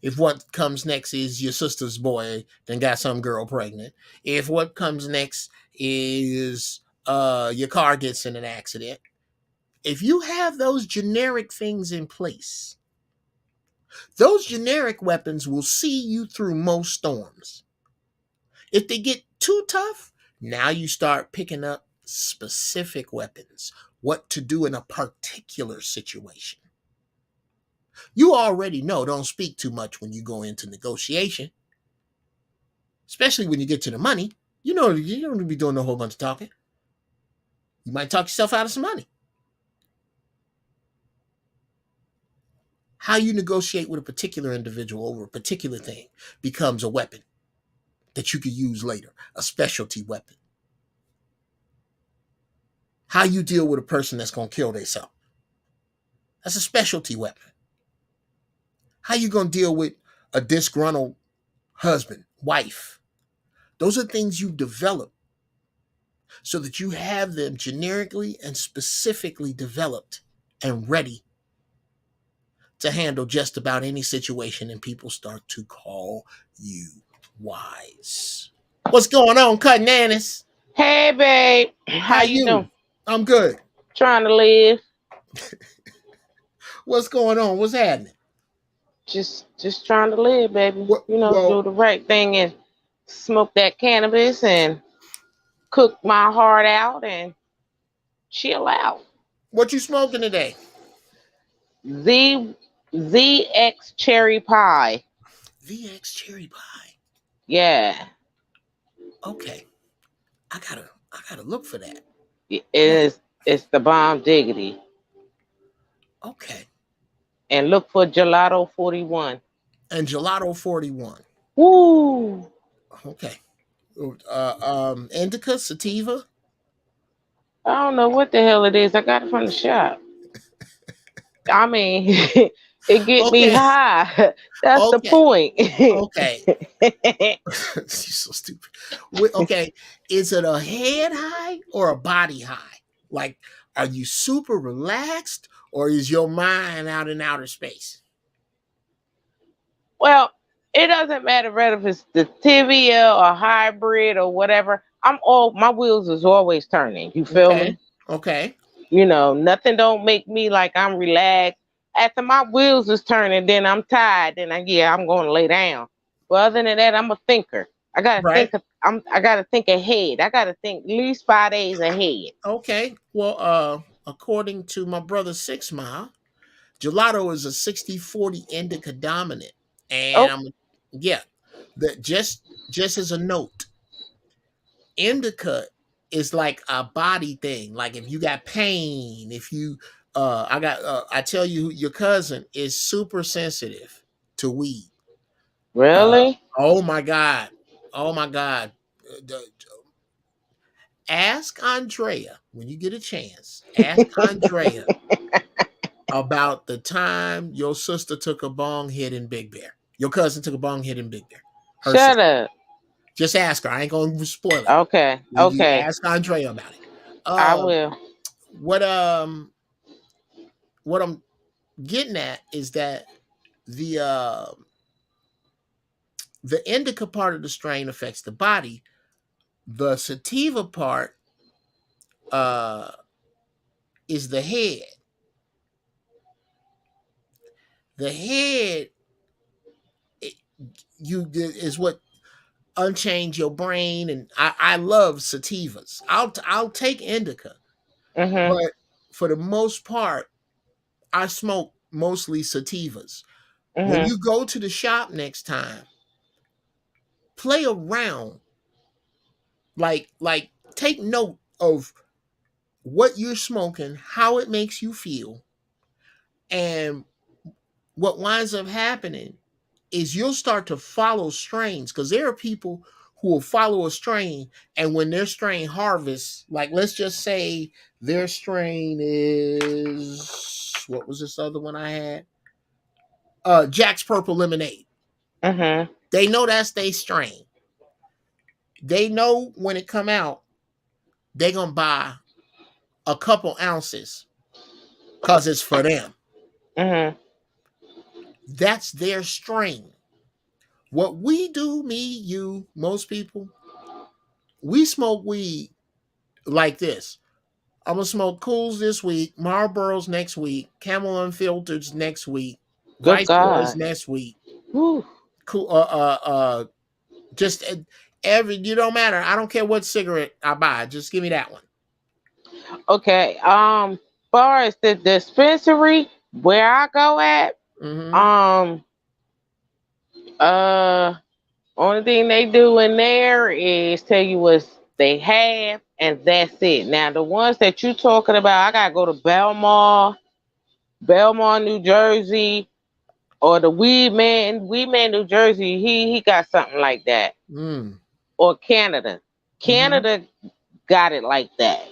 if what comes next is your sister's boy then got some girl pregnant, if what comes next is your car gets in an accident, if you have those generic things in place, those generic weapons will see you through most storms. If they get too tough, now you start picking up specific weapons, what to do in a particular situation. You already know, don't speak too much when you go into negotiation, especially when you get to the money. You know, you don't be doing a whole bunch of talking. You might talk yourself out of some money. How you negotiate with a particular individual over a particular thing becomes a weapon that you could use later, a specialty weapon. How you deal with a person that's going to kill themselves, that's a specialty weapon. How you going to deal with a disgruntled husband, wife? Those are things you develop so that you have them generically and specifically developed and ready to handle just about any situation, and people start to call you wise. What's going on, Cutting Annis? Hey, babe. How How you you? doing? I'm good. Trying to live. What's going on? What's happening? Just trying to live, baby. What, You know, do well, the right thing and smoke that cannabis and cook my heart out and chill out. what you smoking today? Z ZX cherry pie. VX cherry pie. Yeah. Okay, I gotta look for that. It Now, is it's the bomb diggity. okay, And look for gelato 41. and gelato 41. Woo! Okay, indica sativa. I don't know what the hell it is. I got it from the shop. I mean, it get me Okay, high. That's the okay, point. okay. She's so stupid. Okay, is it a head high or a body high? Like, are you super relaxed or is your mind out in outer space? Well, it doesn't matter whether if it's the tibia or hybrid or whatever. My wheels is always turning. You feel Okay, me? okay, You know, nothing don't make me like I'm relaxed. After my wheels is turning, then I'm tired. Then I'm going to lay down. But other than that, I'm a thinker. I gotta right. think. I gotta think ahead. I gotta think at least 5 days ahead. Okay. Well, according to my brother Six Mile, gelato is a 60-40 indica dominant. And Oh, yeah, that just as a note, indica is like a body thing. Like if you got pain, if you I tell you, your cousin is super sensitive to weed. really? Oh my god. Oh my god. Ask Andrea when you get a chance. Ask Andrea about the time your sister took a bong hit in Big Bear. Your cousin took a bong hit in Big Bear. Her Shut sister. up. Just ask her. I ain't gonna spoil it. Okay, You okay. ask Andrea about it. I Um, will. what what I'm getting at is that the uh the indica part of the strain affects the body. The sativa part uh is the head. The head it, is what unchains your brain, and I love sativas. I'll take indica, Mhm. but for the most part, I smoke mostly sativas. When Mhm. you go to the shop next time, play around, like take note of what you're smoking, how it makes you feel, and what winds up happening is you'll start to follow strains, because there are people who will follow a strain, and when their strain harvests, like let's just say their strain is, what was this other one I had? Jack's Purple Lemonade. Mhm. They know that's their strain. They know when it come out, they gonna buy a couple ounces because it's for them. Mhm. That's their strain. What we do, me, you, most people, we smoke weed like this. I'm gonna smoke Cools this week, Marlboros next week, Camel Unfiltered next week, Good Viceroys God. next week. Whew. Cool. Just every. You don't matter. I don't care what cigarette I buy. Just give me that one. Okay. Far as the dispensary where I go at, Mm-hmm. um, uh, only thing they do in there is tell you what they have, and that's it. Now the ones that you talking about, I gotta go to Belmar, New Jersey, or the Weed Man, New Jersey. He got something like that, Mm. or Canada. Mm-hmm. Canada got it like that.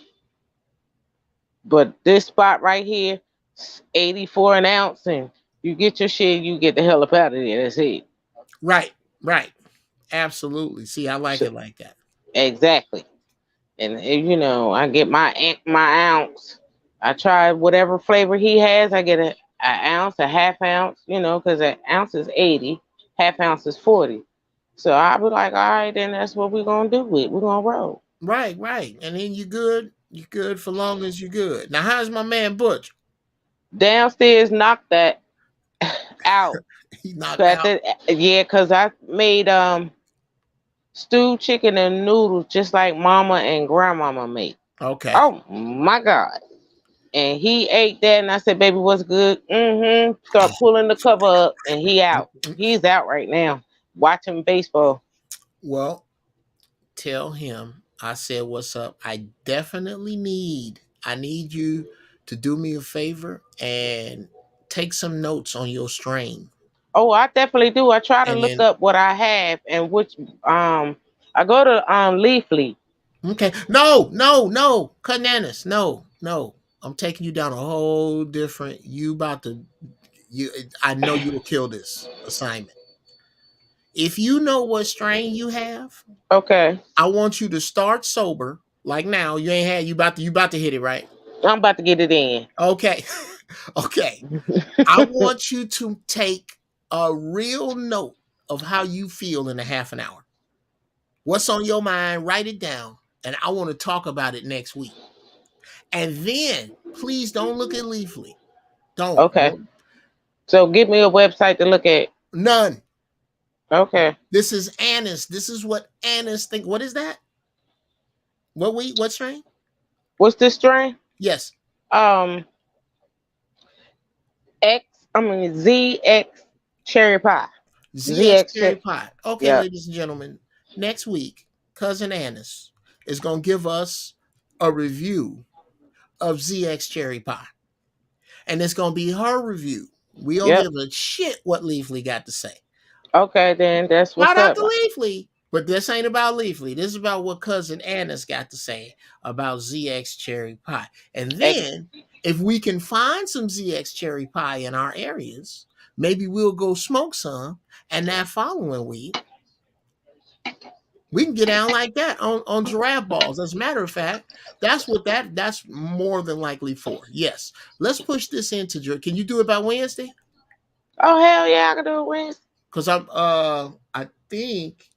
But this spot right here, 84 an ounce, and you get your shit, you get the hell up out of there. That's it. Right. Right. Absolutely. See, I like So, it like that. exactly. And you know, I get my ounce. I try whatever flavor he has. an ounce, a half ounce, you know, because an ounce is 80, half ounce is 40. So I be like, all right, then that's what we're gonna do with. We're gonna roll. Right, right. And then you good. You good for long as you good. Now, how's my man Butch? Downstairs knocked that out. He knocked Cause out. yeah, cause I made stewed chicken and noodles just like mama and grandmama make. Okay. Oh my God. And he ate that and I said, baby, what's good? Mm-hmm. Start pulling the cover up and he out. He's out right now. Watching baseball. Well, tell him I said what's up. I need you to do me a favor and take some notes on your strain. Oh, I definitely do. I try to And look then up what I have and which I go to Leafly. okay. No, no, no. Bananas. No, no. I'm taking you down a whole different you I know you will kill this assignment. If you know what strain you have, Okay. I want you to start sober. Like now, you ain't had you about to hit it, right? I'm about to get it in. Okay. Okay. I want you to take a real note of how you feel in a half an hour. What's on your mind? Write it down. And I want to talk about it next week. And then please don't look at Leafly. Don't. Okay. Don't. So give me a website to look at. None. Okay. This is Annis. This is what Annis think. What is that? What strain? What's this strain? Yes. Um ZX cherry pie. ZX ZX cherry cherry. pie. Okay, Yep. ladies and gentlemen. Next week, cousin Annis is gonna give us a review of ZX cherry pie. And it's gonna be her review. We don't Yep. give a shit what Leafly got to say. Okay, then that's what's Shout out up. to Leafly. But this ain't about Leafly. This is about what cousin Anna's got to say about ZX cherry pie. And Ex- then if we can find some ZX cherry pie in our areas, maybe we'll go smoke some. And that following week, we can get down like that on giraffe balls. As a matter of fact, that's more than likely for. Yes. Let's push this into can you do it by Wednesday? oh hell yeah, I can do it Wednesday. Because I think,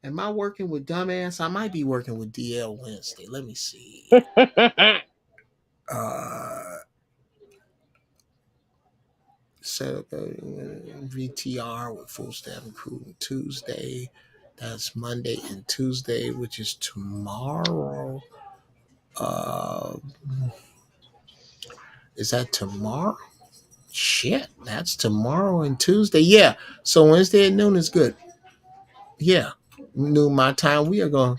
am I working with dumbass? I might be working with DL Wednesday. Let me see. Uh Set up a VTR with full staff and crew Tuesday. That's Monday and Tuesday, which is tomorrow. Uh is that tomorrow? Shit, that's tomorrow and Tuesday. Yeah. So Wednesday at noon is good. Yeah. Noon my time. We are gonna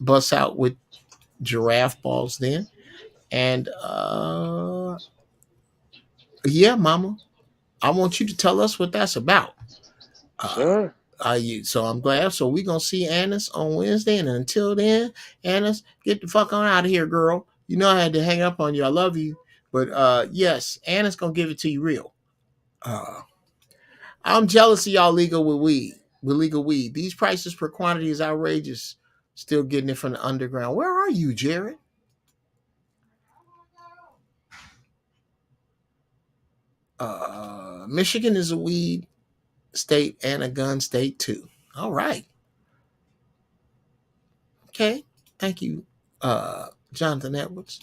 bust out with giraffe balls then. And yeah, mama, I want you to tell us what that's about. Uh Sure. so I'm glad. So we're gonna see Annis on Wednesday. And until then, Annis, get the fuck on out of here, girl. You know I had to hang up on you. I love you. But yes, Annis gonna give it to you real. Uh I'm jealous of y'all legal with weed. With legal weed. These prices per quantity is outrageous. Still getting it from the underground. Where are you, Jared? Michigan is a weed state and a gun state too. All right. Okay. Thank you, Jonathan Edwards.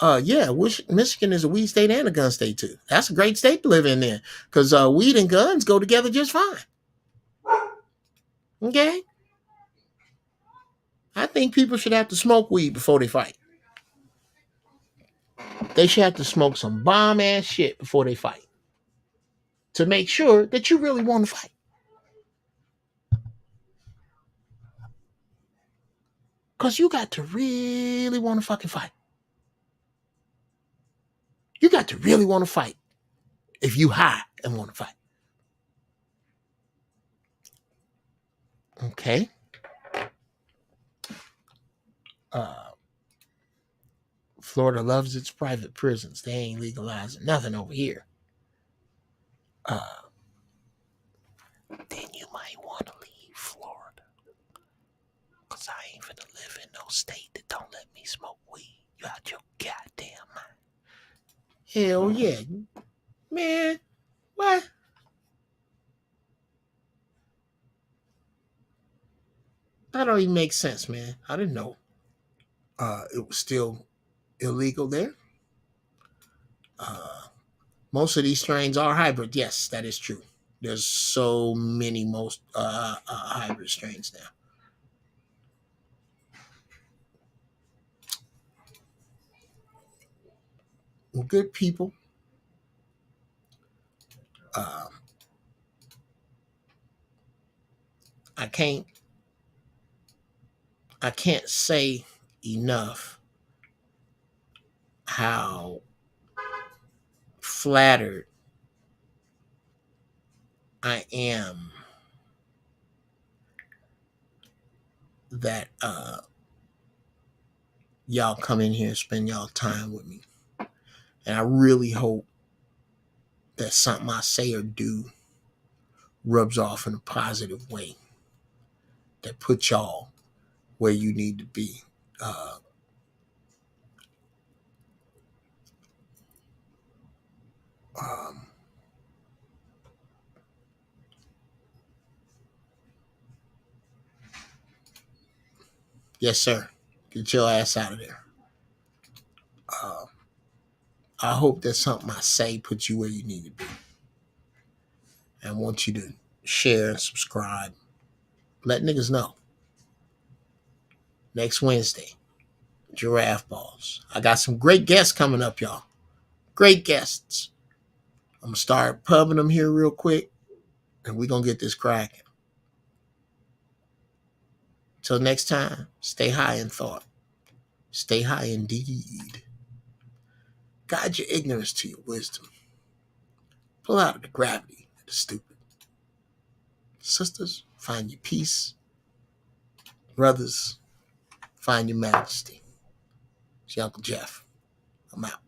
Yeah, Michigan is a weed state and a gun state too. That's a great state to live in there because weed and guns go together just fine. Okay. I think people should have to smoke weed before they fight. They should have to smoke some bomb ass shit before they fight to make sure that you really want to fight. Because you got to really want to fucking fight. You got to really want to fight if you high and want to fight. Okay. Florida loves its private prisons. They ain't legalizing nothing over here. Then you might want to leave Florida. Because I ain't finna live in no state that don't let me smoke weed. You out your goddamn mind. Hell yeah. Man, what? That don't even make sense, man. I didn't know it was still illegal there. Most of these strains are hybrid. Yes, that is true. There's so many most hybrid strains now. Well, good people. Uh, I can't say enough how flattered I am that y'all come in here and spend y'all time with me. And I really hope that something I say or do rubs off in a positive way that puts y'all where you need to be. Um, yes, sir. Get your ass out of there. I hope that something I say puts you where you need to be. And I want you to share and subscribe. Let niggas know. Next Wednesday, Giraffe Balls. I got some great guests coming up, y'all. Great guests. I'm going to start pubbing them here real quick, and we're going to get this cracking. Till next time, stay high in thought. Stay high indeed. Guide your ignorance to your wisdom. Pull out of the gravity of the stupid. Sisters, find your peace. Brothers, find your majesty. It's your Uncle Jeff. I'm out.